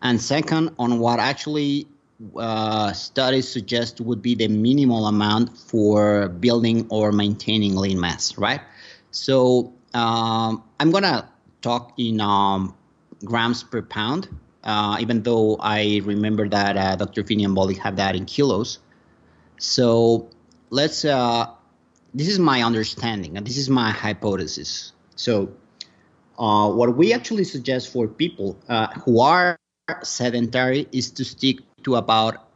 And second, on what actually studies suggest would be the minimal amount for building or maintaining lean mass, right? So I'm going to talk in grams per pound, even though I remember that Dr. Finney and Bollock have that in kilos. So let's, this is my understanding, and this is my hypothesis. So what we actually suggest for people who are sedentary is to stick to about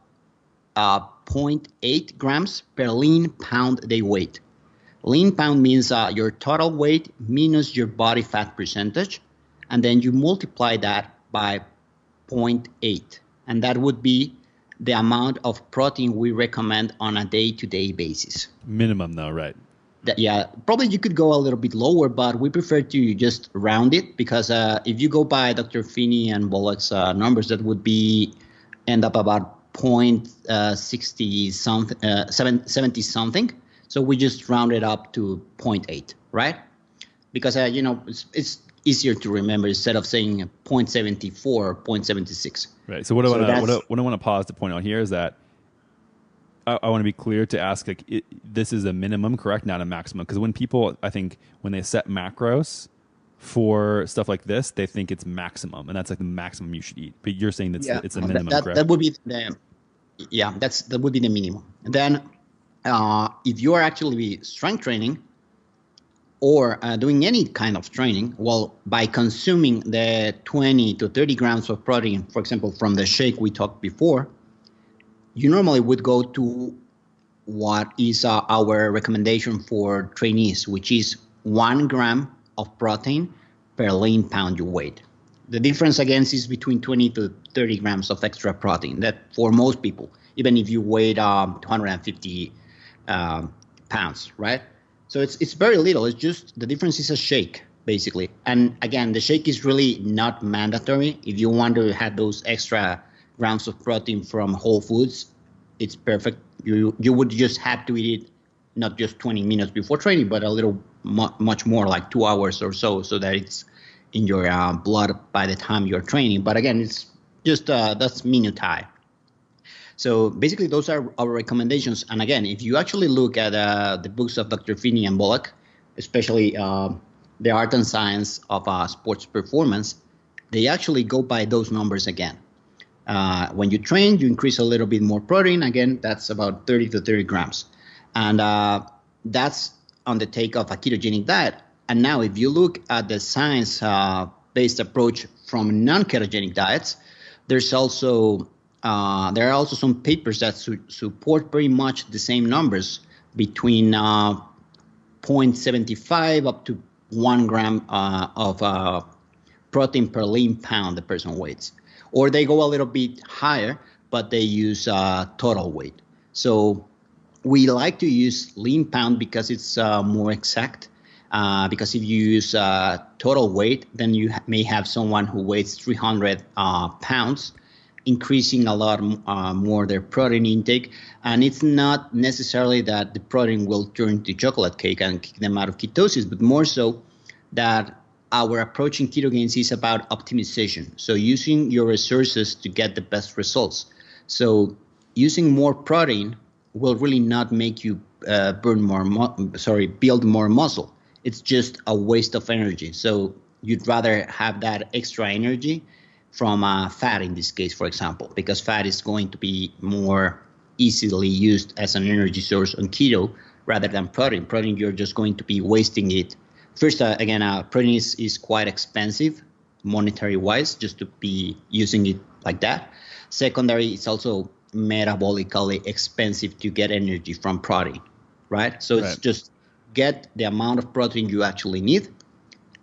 0.8 grams per lean pound they weight. Lean pound means your total weight minus your body fat percentage, and then you multiply that by 0.8, and that would be the amount of protein we recommend on a day-to-day basis. Minimum though, right? Yeah, probably you could go a little bit lower, but we prefer to just round it because if you go by Dr. Finney and Bollock's numbers, that would end up about 0.60 something, 70 something. So we just round it up to 0.8, right? Because it's easier to remember instead of saying 0.74 or 0.76. Right. So what I want to pause to point out here is that I want to be clear to ask, this is a minimum, correct? Not a maximum. Because when people, I think, when they set macros for stuff like this, they think it's maximum, and that's like the maximum you should eat. But you're saying it's a minimum, correct? That would be that would be the minimum. And then if you are actually strength training or doing any kind of training, well, by consuming the 20 to 30 grams of protein, for example, from the shake we talked before, you normally would go to what is our recommendation for trainees, which is 1 gram of protein per lean pound you weigh. The difference, again, is between 20 to 30 grams of extra protein. That for most people, even if you weighed 250 pounds, right? So it's very little. It's just the difference is a shake, basically. And again, the shake is really not mandatory. If you want to have those extra grams of protein from Whole Foods, it's perfect. You would just have to eat it not just 20 minutes before training, but a little much more, like 2 hours or so that it's in your blood by the time you're training. But again, it's just that's minutiae. So basically, those are our recommendations. And again, if you actually look at the books of Dr. Finney and Bollock, especially The Art and Science of Sports Performance, they actually go by those numbers again. When you train, you increase a little bit more protein. Again, that's about 30 to 30 grams. And that's on the take of a ketogenic diet. And now, if you look at the science-based approach from non-ketogenic diets, there's also there are also some papers that support pretty much the same numbers between 0.75 up to 1 gram of protein per lean pound the person weighs. Or they go a little bit higher, but they use total weight. So we like to use lean pound because it's more exact. Because if you use total weight, then you may have someone who weighs 300 pounds, increasing a lot more their protein intake. And it's not necessarily that the protein will turn to chocolate cake and kick them out of ketosis, but more so that our approach in ketogenes is about optimization. So using your resources to get the best results. So using more protein will really not make you build more muscle. It's just a waste of energy. So you'd rather have that extra energy from fat in this case, for example, because fat is going to be more easily used as an energy source on keto rather than protein. Protein, you're just going to be wasting it. First, protein is quite expensive monetary-wise, just to be using it like that. Secondary, it's also metabolically expensive to get energy from protein, right? So It's just get the amount of protein you actually need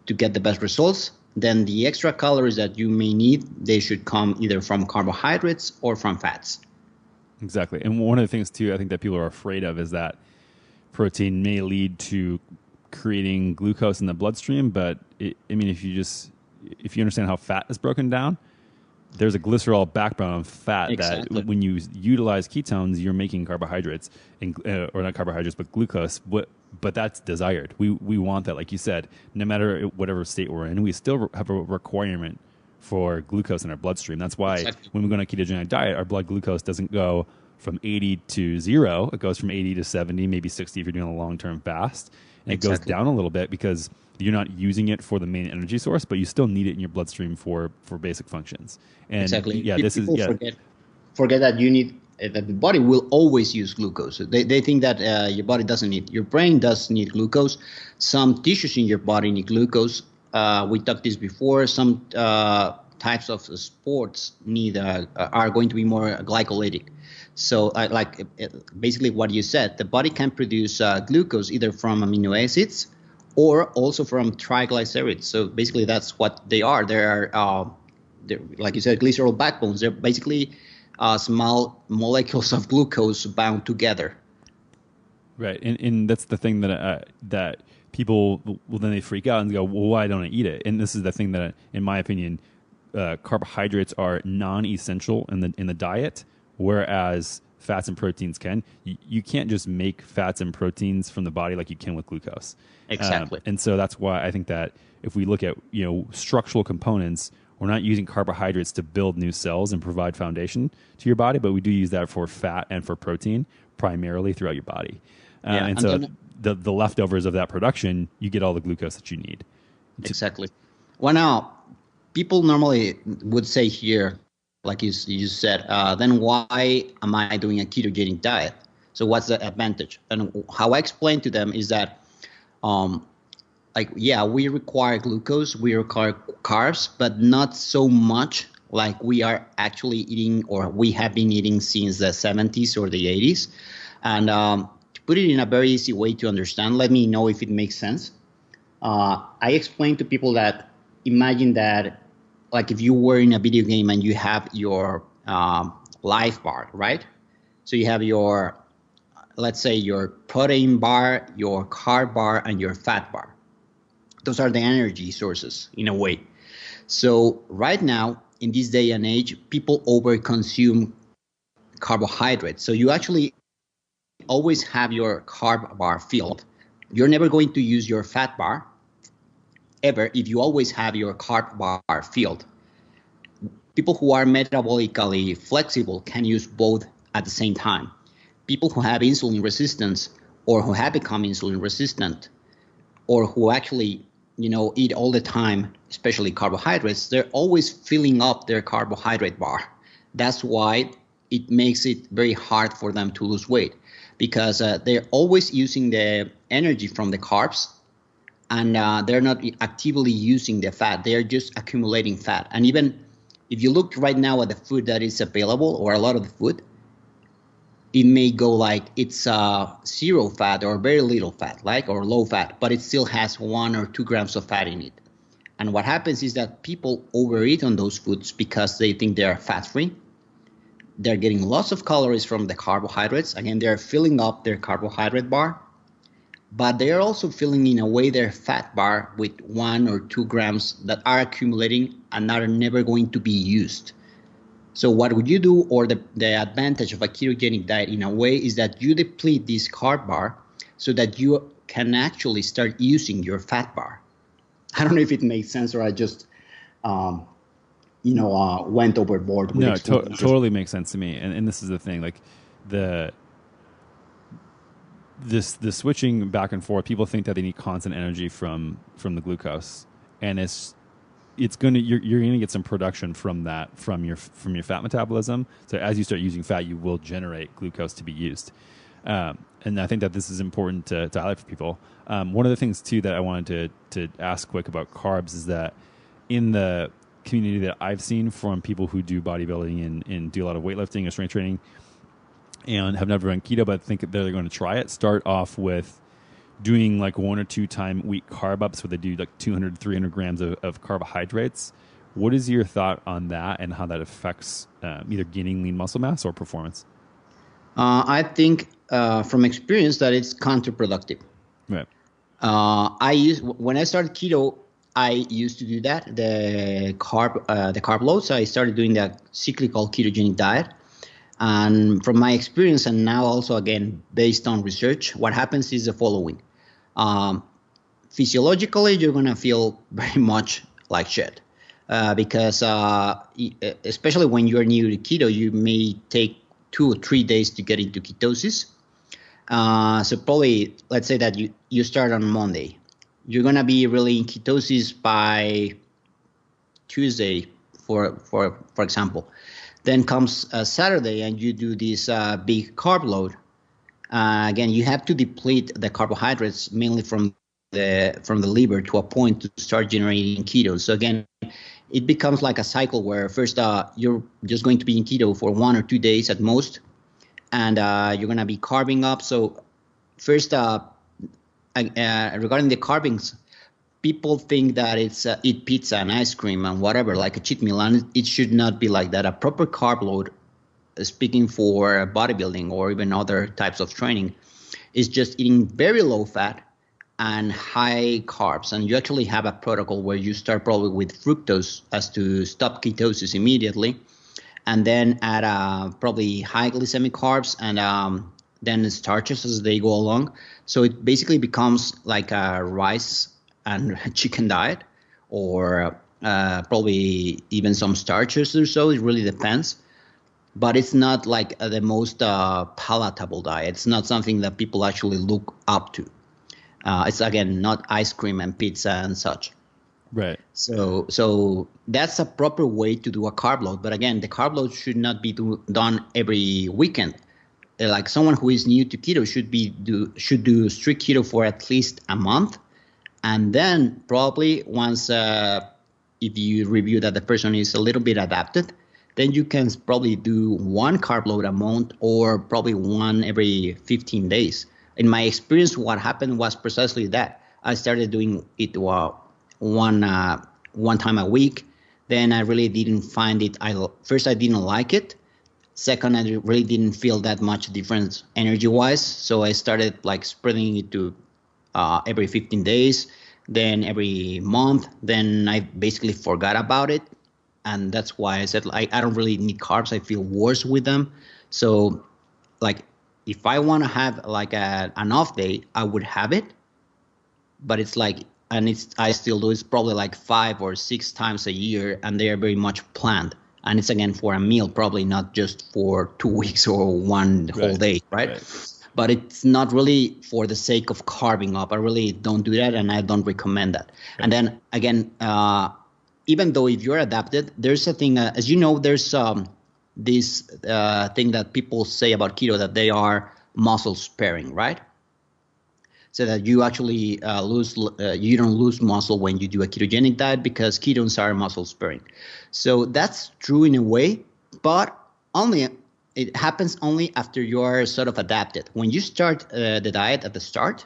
to get the best results. Then the extra calories that you may need, they should come either from carbohydrates or from fats. Exactly. And one of the things, too, I think that people are afraid of is that protein may lead to creating glucose in the bloodstream. But, if you understand how fat is broken down, there's a glycerol backbone of fat that when you utilize ketones, you're making carbohydrates, or not carbohydrates, but glucose. But that's desired. We want that, like you said, no matter whatever state we're in, we still have a requirement for glucose in our bloodstream. That's why when we go on a ketogenic diet, our blood glucose doesn't go from 80 to 0. It goes from 80 to 70, maybe 60 if you're doing a long-term fast. And it goes down a little bit because you're not using it for the main energy source, but you still need it in your bloodstream for basic functions. And yeah, forget that you need that the body will always use glucose. They think that your body doesn't need. Your brain does need glucose. Some tissues in your body need glucose. We talked this before. Some types of sports are going to be more glycolytic. So basically what you said, the body can produce glucose either from amino acids or also from triglycerides. So basically that's what they are. They're like you said, glycerol backbones. They're basically small molecules of glucose bound together. Right, and that's the thing that people then they freak out and go, well, why don't I eat it? And this is the thing that, in my opinion, carbohydrates are non-essential in the diet, whereas fats and proteins can. You can't just make fats and proteins from the body like you can with glucose. Exactly. And so that's why I think that if we look at structural components, we're not using carbohydrates to build new cells and provide foundation to your body, but we do use that for fat and for protein primarily throughout your body. And so the leftovers of that production, you get all the glucose that you need. Exactly. Well, now, people normally would say here, like you said, then why am I doing a ketogenic diet? So what's the advantage? And how I explain to them is that we require glucose, we require carbs, but not so much like we are actually eating or we have been eating since the 70s or the 80s. And to put it in a very easy way to understand, let me know if it makes sense. I explain to people that imagine that like if you were in a video game and you have your life bar, right? So you have your, let's say your protein bar, your carb bar, and your fat bar. Those are the energy sources in a way. So right now, in this day and age, people overconsume carbohydrates. So you actually always have your carb bar filled. You're never going to use your fat bar ever if you always have your carb bar filled. People who are metabolically flexible can use both at the same time. People who have insulin resistance or who have become insulin resistant or who actually eat all the time, especially carbohydrates, they're always filling up their carbohydrate bar. That's why it makes it very hard for them to lose weight because they're always using the energy from the carbs and they're not actively using the fat. They're just accumulating fat. And even if you look right now at the food that is available, or a lot of the food, it may go like it's zero fat or very little fat, like, or low fat, but it still has 1 or 2 grams of fat in it. And what happens is that people overeat on those foods because they think they're fat-free. They're getting lots of calories from the carbohydrates. Again, they're filling up their carbohydrate bar, but they are also filling in a way their fat bar with 1 or 2 grams that are accumulating and are never going to be used. So what would you do, or the advantage of a ketogenic diet in a way, is that you deplete this carb bar so that you can actually start using your fat bar. I don't know if it makes sense, or I just, went overboard. No, it totally makes sense to me. And this is the thing, like the switching back and forth. People think that they need constant energy from the glucose, and you're gonna get some production from that from your fat metabolism. So as you start using fat, you will generate glucose to be used. And I think that this is important to highlight for people. One of the things too that I wanted to ask quick about carbs is that in the community that I've seen from people who do bodybuilding and do a lot of weightlifting or strength training and have never done keto but think that they're going to try it, start off with doing like 1 or 2 time week carb ups where they do like 200, 300 grams of carbohydrates. What is your thought on that and how that affects either gaining lean muscle mass or performance? I think from experience that it's counterproductive. Right. When I started keto, I used to do that, the carb loads. I started doing that cyclical ketogenic diet. And from my experience, and now also again based on research, what happens is the following. Physiologically, you're going to feel very much like shit because especially when you're new to keto, you may take 2 or 3 days to get into ketosis. So probably, let's say that you start on Monday. You're going to be really in ketosis by Tuesday, for example. Then comes Saturday and you do this big carb load. Again, you have to deplete the carbohydrates mainly from the liver to a point to start generating ketones. So again, it becomes like a cycle where first you're just going to be in keto for 1 or 2 days at most, and you're going to be carbing up. So first, regarding the carvings, people think that it's eat pizza and ice cream and whatever, like a cheat meal, and it should not be like that. A proper carb load, speaking for bodybuilding or even other types of training, is just eating very low fat and high carbs. And you actually have a protocol where you start probably with fructose as to stop ketosis immediately, and then add probably high glycemic carbs and then starches as they go along. So it basically becomes like a rice and chicken diet, or probably even some starches or so. It really depends. But it's not like the most palatable diet. It's not something that people actually look up to. It's, again, not ice cream and pizza and such. Right. So that's a proper way to do a carb load. But again, the carb load should not be done every weekend. Like someone who is new to keto should do strict keto for at least a month. And then probably once, if you review that the person is a little bit adapted, then you can probably do 1 carb load a month, or probably 1 every 15 days. In my experience, what happened was precisely that. I started doing it one time a week. Then I really didn't find it. First, I didn't like it. Second, I really didn't feel that much difference energy-wise. So I started like spreading it to every 15 days, then every month. Then I basically forgot about it. And that's why I said, I don't really need carbs. I feel worse with them. So like if I want to have like an off day, I would have it. But it's like, I still do, it's probably like 5 or 6 times a year, and they are very much planned. And it's, again, for a meal, probably not just for 2 weeks or one whole day, right? But it's not really for the sake of carving up. I really don't do that, and I don't recommend that. Okay. And then, again, even though if you're adapted, there's a thing, as you know, there's this thing that people say about keto, that they are muscle sparing, right? so that you actually you don't lose muscle when you do a ketogenic diet, because ketones are muscle sparing. So that's true in a way, but only it happens only after you are sort of adapted. When you start the diet at the start,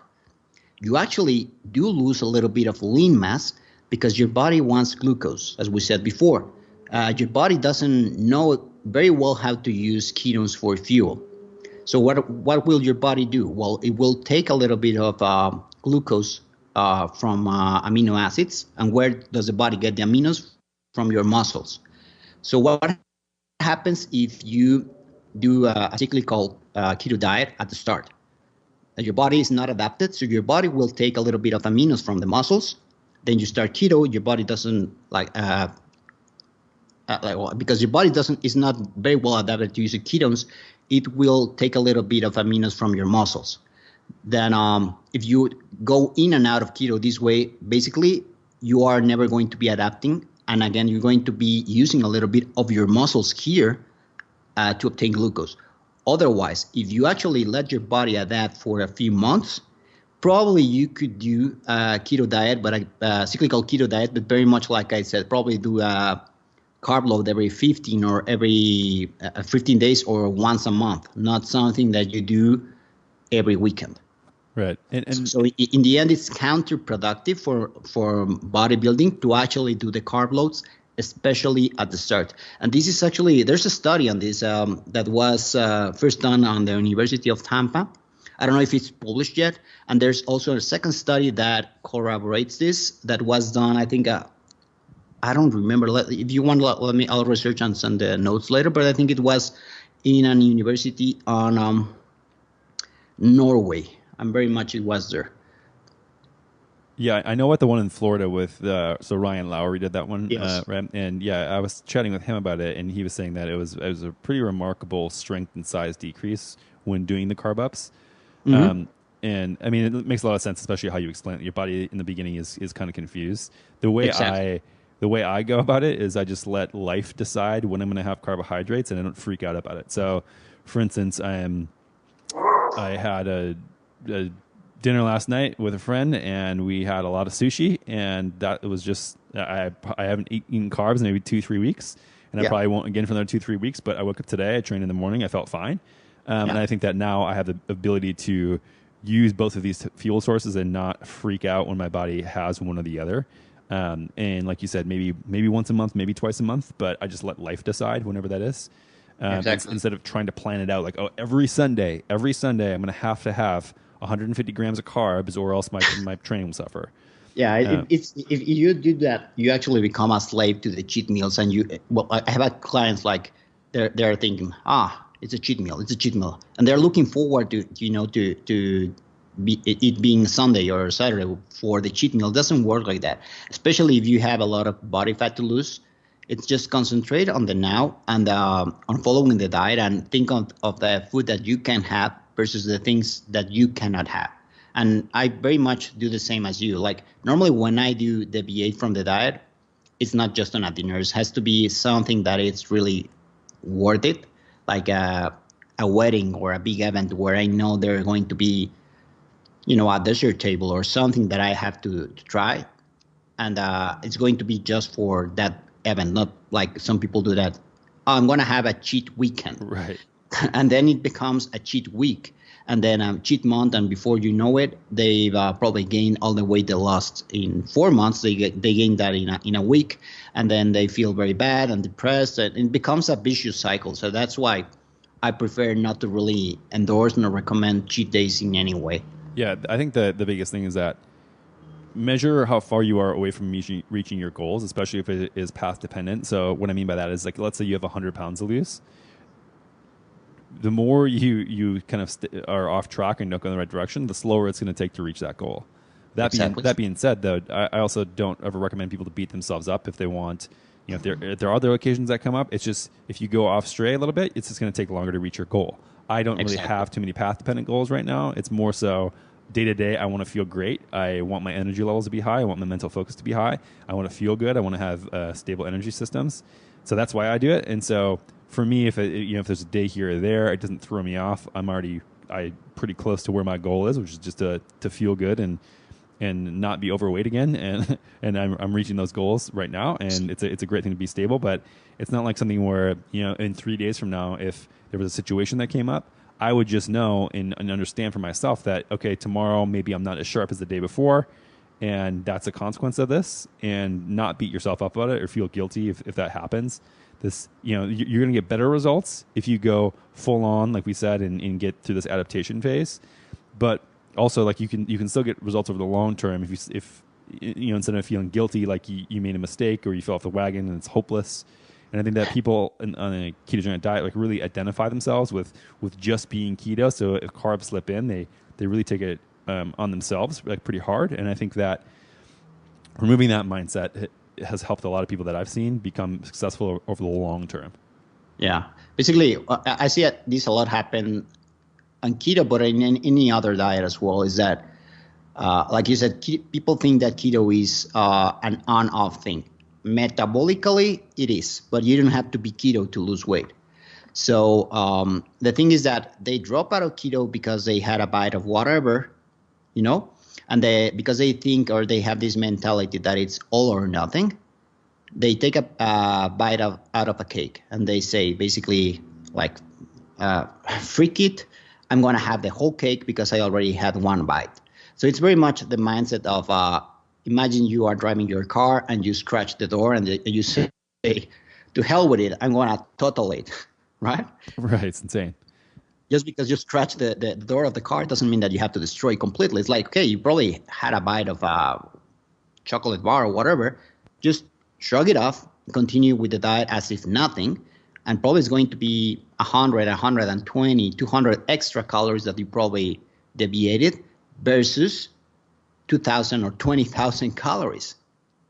you actually do lose a little bit of lean mass because your body wants glucose, as we said before. Your body doesn't know very well how to use ketones for fuel. So what will your body do? Well, it will take a little bit of glucose from amino acids. And where does the body get the aminos? From your muscles. So what happens if you do a cyclical keto diet at the start? Your body is not adapted, so your body will take a little bit of aminos from the muscles. Then you start keto, your body doesn't because your body is not very well adapted to using ketones. It will take a little bit of aminos from your muscles. Then if you go in and out of keto this way, basically you are never going to be adapting. And again, you're going to be using a little bit of your muscles here to obtain glucose. Otherwise, if you actually let your body adapt for a few months, probably you could do a keto diet, but a cyclical keto diet, but very much like I said, probably do a carb load every 15 or every 15 days or once a month, not something that you do every weekend. Right. And so in the end, it's counterproductive for bodybuilding to actually do the carb loads, especially at the start. And this is actually, there's a study on this that was first done on the University of Tampa. I don't know if it's published yet. And there's also a second study that corroborates this that was done, I think, I don't remember. If you want, let me, I'll research and send the notes later. But I think it was in an university on Norway. I'm very much it was there. Yeah, I know what the one in Florida with so Ryan Lowry did that one, yes. Right? And yeah, I was chatting with him about it, and he was saying that it was a pretty remarkable strength and size decrease when doing the carb ups. Mm-hmm. And I mean, it makes a lot of sense, especially how you explain it. Your body in the beginning is kind of confused. The way I go about it is I just let life decide when I'm going to have carbohydrates, and I don't freak out about it. So, for instance, I had a dinner last night with a friend, and we had a lot of sushi, and that was just I haven't eaten carbs in maybe 2-3 weeks, and I probably won't again for another 2-3 weeks. But I woke up today, I trained in the morning, I felt fine, and I think that now I have the ability to use both of these fuel sources and not freak out when my body has one or the other. And like you said, maybe once a month, maybe twice a month, but I just let life decide whenever that is. Exactly. Instead of trying to plan it out like, oh, every Sunday I'm going to have 150 grams of carbs, or else my training will suffer. Yeah, if you do that, you actually become a slave to the cheat meals. And I have had clients like they're thinking, it's a cheat meal, and they're looking forward to it being Sunday or Saturday for the cheat meal. It doesn't work like that, especially if you have a lot of body fat to lose. It's just concentrate on the now and on following the diet, and think of the food that you can have versus the things that you cannot have. And I very much do the same as you. Like normally when I do deviate from the diet, it's not just on a dinner. It has to be something that it's really worth it, like a wedding or a big event where I know there are going to be, a dessert table or something that I have to try. And it's going to be just for that event, not like some people do that. I'm going to have a cheat weekend. Right. And then it becomes a cheat week, and then a cheat month. And before you know it, they've probably gained all the weight they lost in 4 months. They gain that in a week, and then they feel very bad and depressed. And it becomes a vicious cycle. So that's why I prefer not to really endorse nor recommend cheat days in any way. Yeah, I think the biggest thing is that measure how far you are away from reaching your goals, especially if it is path dependent. So what I mean by that is, like, let's say you have 100 pounds to lose. The more you kind of are off track and don't go in the right direction, the slower it's going to take to reach that goal. That being said, though, I also don't ever recommend people to beat themselves up if they want. If there are other occasions that come up, it's just if you go off stray a little bit, it's just going to take longer to reach your goal. I don't really have too many path dependent goals right now. It's more so day to day. I want to feel great. I want my energy levels to be high. I want my mental focus to be high. I want to feel good. I want to have stable energy systems. So that's why I do it. And so for me, if there's a day here or there, it doesn't throw me off. I'm already I pretty close to where my goal is, which is just to feel good and not be overweight again, and I'm reaching those goals right now, and it's a great thing to be stable. But it's not like something where, you know, in 3 days from now, if there was a situation that came up, I would just know and understand for myself that, okay, tomorrow maybe I'm not as sharp as the day before, and that's a consequence of this, and not beat yourself up about it or feel guilty if that happens. This, you know, you're going to get better results if you go full on, like we said, and get through this adaptation phase. But also, like, you can still get results over the long term if you know, instead of feeling guilty like you made a mistake or you fell off the wagon and it's hopeless. And I think that people on a ketogenic diet like really identify themselves with just being keto. So if carbs slip in, they really take it on themselves like pretty hard. And I think that removing that mindset has helped a lot of people that I've seen become successful over the long term. Yeah, basically, I see this a lot happen on keto, but in any other diet as well. Is that like you said, people think that keto is an on-off thing. Metabolically, it is, but you don't have to be keto to lose weight. So the thing is that they drop out of keto because they had a bite of whatever, you know, and because they think, or they have this mentality that it's all or nothing. They take a bite out of a cake and they say basically like, freak it, I'm going to have the whole cake because I already had one bite. So it's very much the mindset of imagine you are driving your car and you scratch the door and you say, to hell with it, I'm going to total it, right? Right, it's insane. Just because you scratch the door of the car doesn't mean that you have to destroy it completely. It's like, okay, you probably had a bite of a chocolate bar or whatever. Just shrug it off, continue with the diet as if nothing, and probably it's going to be 100, 120, 200 extra calories that you probably deviated versus 2,000 or 20,000 calories.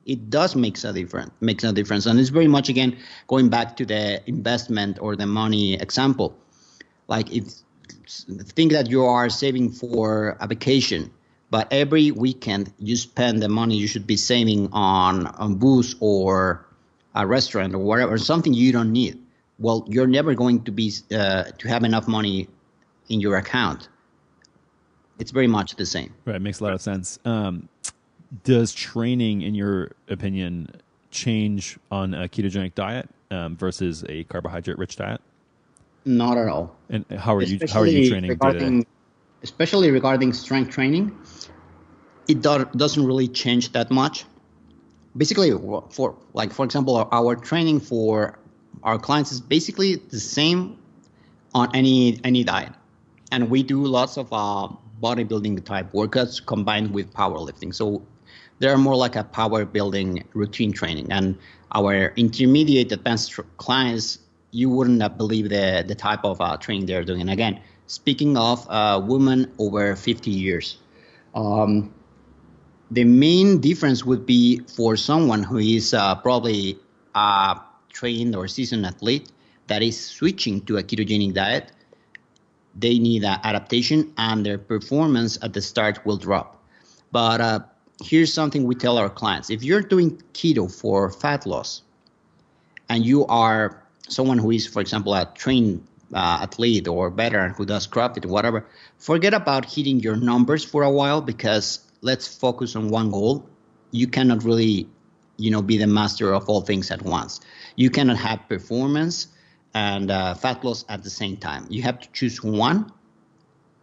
It does makes a difference. And it's very much, again, going back to the investment or the money example. Like, if think that you are saving for a vacation, but every weekend you spend the money you should be saving on booze or a restaurant or whatever, something you don't need. Well, you're never going to be to have enough money in your account. It's very much the same. Right, it makes a lot of sense. Does training, in your opinion, change on a ketogenic diet versus a carbohydrate-rich diet? Not at all. And how are you training? Especially regarding strength training, it doesn't really change that much. Basically, for example, our training for our clients is basically the same on any diet, and we do lots of bodybuilding type workouts combined with powerlifting. So they're more like a power building routine training, and our intermediate advanced clients, you wouldn't believe the type of training they're doing. And again, speaking of women over 50 years, the main difference would be for someone who is probably a trained or seasoned athlete that is switching to a ketogenic diet. They need adaptation, and their performance at the start will drop. But here's something we tell our clients. If you're doing keto for fat loss and you are someone who is, for example, a trained athlete or veteran who does CrossFit or whatever, forget about hitting your numbers for a while, because let's focus on one goal. You cannot really, be the master of all things at once. You cannot have performance and fat loss at the same time. You have to choose one.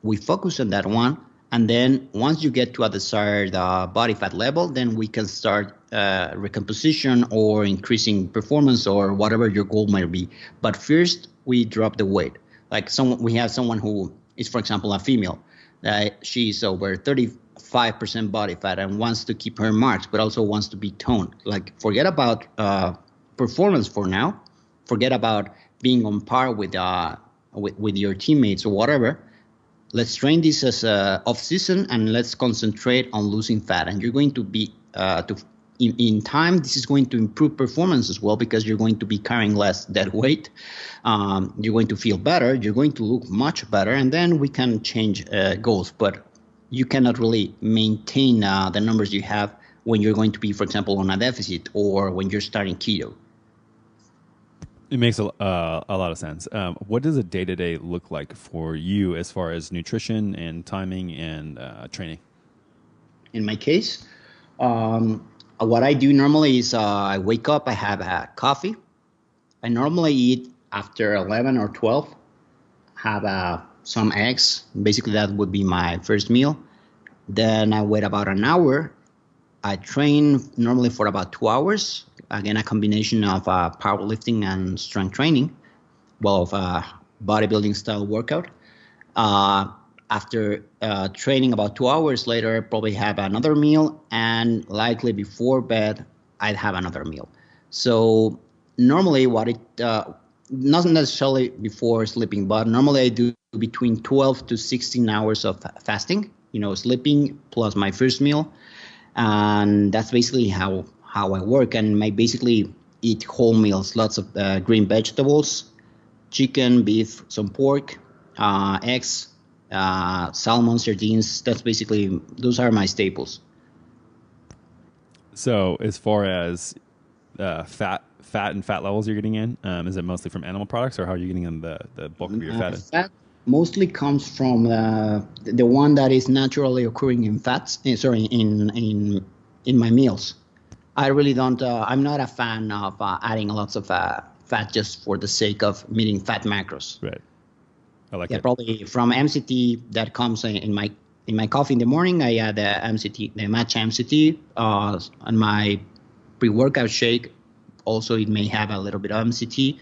We focus on that one. And then once you get to a desired body fat level, then we can start recomposition or increasing performance or whatever your goal might be. But first, we drop the weight. Like we have someone who is, for example, a female. She's over 35% body fat and wants to keep her marks, but also wants to be toned. Like, forget about performance for now. Forget about being on par with your teammates or whatever. Let's train this as off season, and let's concentrate on losing fat. And you're going to be in time, this is going to improve performance as well, because you're going to be carrying less dead weight. You're going to feel better. You're going to look much better, and then we can change goals. But you cannot really maintain the numbers you have when you're going to be, for example, on a deficit or when you're starting keto. It makes a lot of sense. What does a day-to-day look like for you as far as nutrition and timing and training? In my case, what I do normally is I wake up, I have a coffee. I normally eat after 11 or 12, have some eggs. Basically, that would be my first meal. Then I wait about an hour. I train normally for about 2 hours. Again, a combination of powerlifting and strength training, well, of bodybuilding style workout. After training about 2 hours later, I probably have another meal, and likely before bed, I'd have another meal. So normally not necessarily before sleeping, but normally I do between 12 to 16 hours of fasting, sleeping plus my first meal. And that's basically how I work. And I basically eat whole meals, lots of green vegetables, chicken, beef, some pork, eggs, salmon, sardines. Those are my staples. So as far as fat and fat levels you're getting in, is it mostly from animal products, or how are you getting in the bulk of your fat? Fat mostly comes from the one that is naturally occurring in fats. In my meals. I really don't. I'm not a fan of adding lots of fat just for the sake of meeting fat macros. Right. I like Yeah, it. probably from MCT that comes in my coffee in the morning. I add the MCT, the matcha MCT, on my pre-workout shake. Also, it may have a little bit of MCT.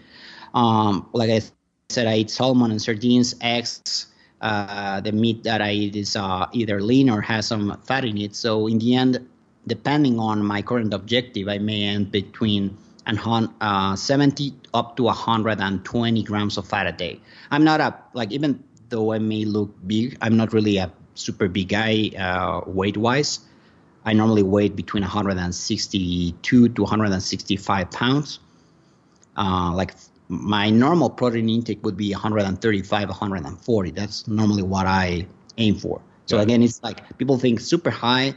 Like I said, I eat salmon and sardines, eggs. The meat that I eat is either lean or has some fat in it. So in the end, depending on my current objective, I may end between 70 up to 120 grams of fat a day. I'm not even though I may look big, I'm not really a super big guy weight-wise. I normally weigh between 162 to 165 pounds. My normal protein intake would be 135, 140. That's normally what I aim for. So again, it's like people think super high.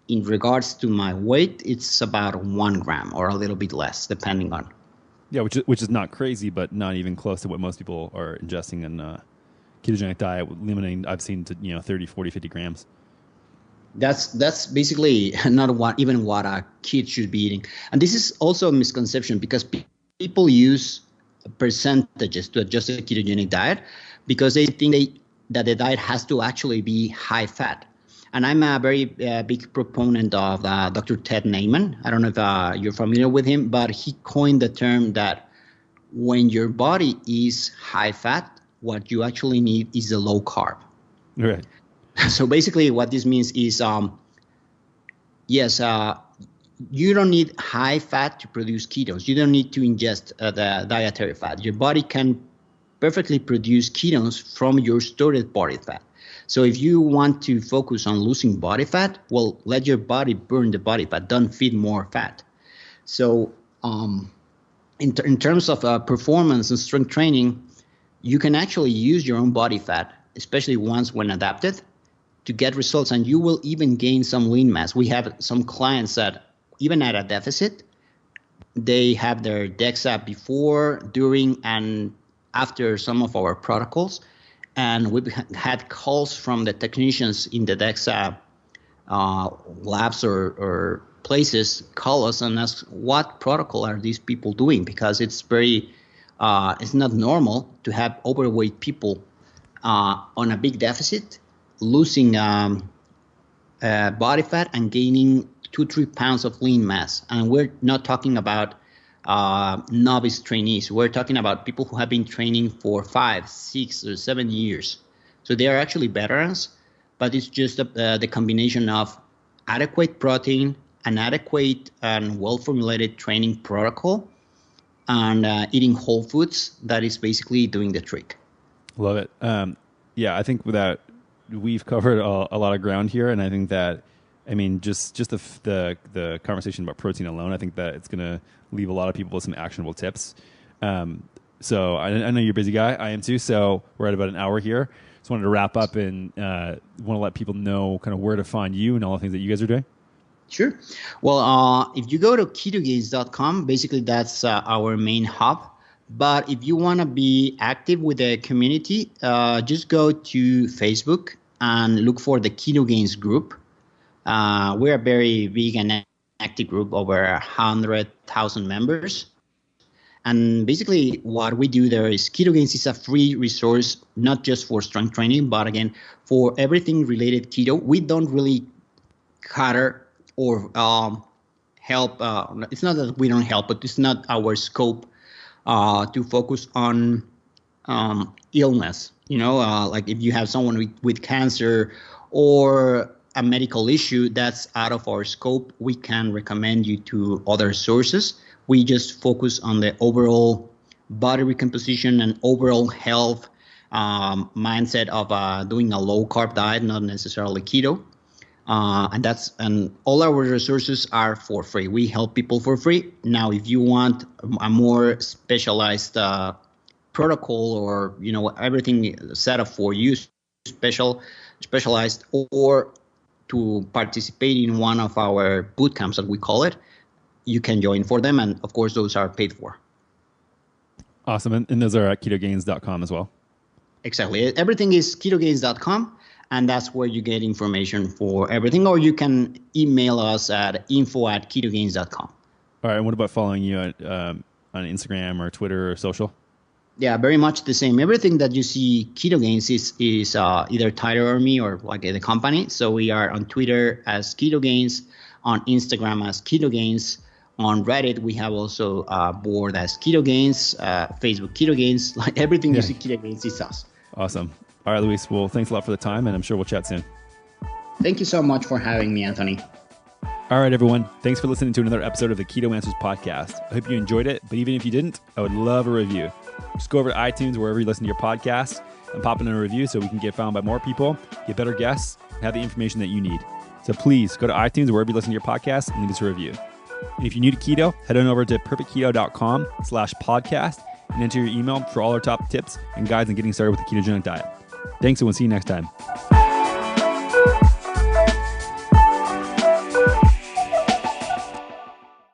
In regards to my weight, it's about 1 gram or a little bit less, depending on. Yeah, which is not crazy, but not even close to what most people are ingesting in ketogenic diet, limiting, I've seen to 30, 40, 50 grams. That's basically not what a kid should be eating. And this is also a misconception because people use percentages to adjust a ketogenic diet because they think that the diet has to actually be high fat. And I'm a very big proponent of Dr. Ted Naiman. I don't know if you're familiar with him, but he coined the term that when your body is high fat, what you actually need is a low carb. Right. So basically what this means is, you don't need high fat to produce ketones. You don't need to ingest the dietary fat. Your body can perfectly produce ketones from your stored body fat. So if you want to focus on losing body fat, well, let your body burn the body fat. Don't feed more fat. So in terms of performance and strength training, you can actually use your own body fat, especially once when adapted, to get results. And you will even gain some lean mass. We have some clients that even at a deficit, they have their DEXA before, during, and after some of our protocols. And we've had calls from the technicians in the DEXA labs or places call us and ask, what protocol are these people doing? Because it's it's not normal to have overweight people on a big deficit, losing body fat and gaining 2-3 pounds of lean mass. And we're not talking about novice trainees. We're talking about people who have been training for 5, 6, or 7 years. So they are actually veterans, but it's just the combination of adequate protein, an adequate and well-formulated training protocol, and eating whole foods that is basically doing the trick. Love it. Yeah, I think that we've covered a lot of ground here, and I think that, I mean, just the conversation about protein alone, I think that it's going to leave a lot of people with some actionable tips. So I know you're a busy guy. I am too. So we're at about an hour here. Just wanted to wrap up and want to let people know kind of where to find you and all the things that you guys are doing. Sure. Well, if you go to ketogains.com, basically that's our main hub. But if you want to be active with the community, just go to Facebook and look for the Keto Gains group. We're a very big and active group, over 100,000 members. And basically what we do there is Keto Gains is a free resource, not just for strength training, but again, for everything related keto. We don't really cater or help. It's not that we don't help, but it's not our scope to focus on illness. Like if you have someone with cancer or a medical issue, that's out of our scope. We can recommend you to other sources. We just focus on the overall body recomposition and overall health mindset of doing a low carb diet, not necessarily keto. And all our resources are for free. We help people for free. Now, if you want a more specialized protocol, or everything set up for you, specialized, or to participate in one of our boot camps, that we call it, you can join for them. And of course, those are paid for. Awesome. And those are at ketogains.com as well. Exactly. Everything is ketogains.com. And that's where you get information for everything. Or you can email us at info@ketogains.com. All right. And what about following you on Instagram or Twitter or social? Yeah, very much the same. Everything that you see Keto Gains is either Tyler or me, or like the company. So we are on Twitter as Keto Gains, on Instagram as Keto Gains. On Reddit, we have also a board as Keto Gains, Facebook Keto Gains. Like everything you see Keto Gains is us. Awesome. All right, Luis. Well, thanks a lot for the time, and I'm sure we'll chat soon. Thank you so much for having me, Anthony. All right, everyone. Thanks for listening to another episode of the Keto Answers podcast. I hope you enjoyed it, but even if you didn't, I would love a review. Just go over to iTunes, wherever you listen to your podcasts, and pop in a review so we can get found by more people, get better guests, and have the information that you need. So please go to iTunes, wherever you listen to your podcasts, and leave us a review. And if you're new to keto, head on over to perfectketo.com/podcast and enter your email for all our top tips and guides on getting started with the ketogenic diet. Thanks, and we'll see you next time.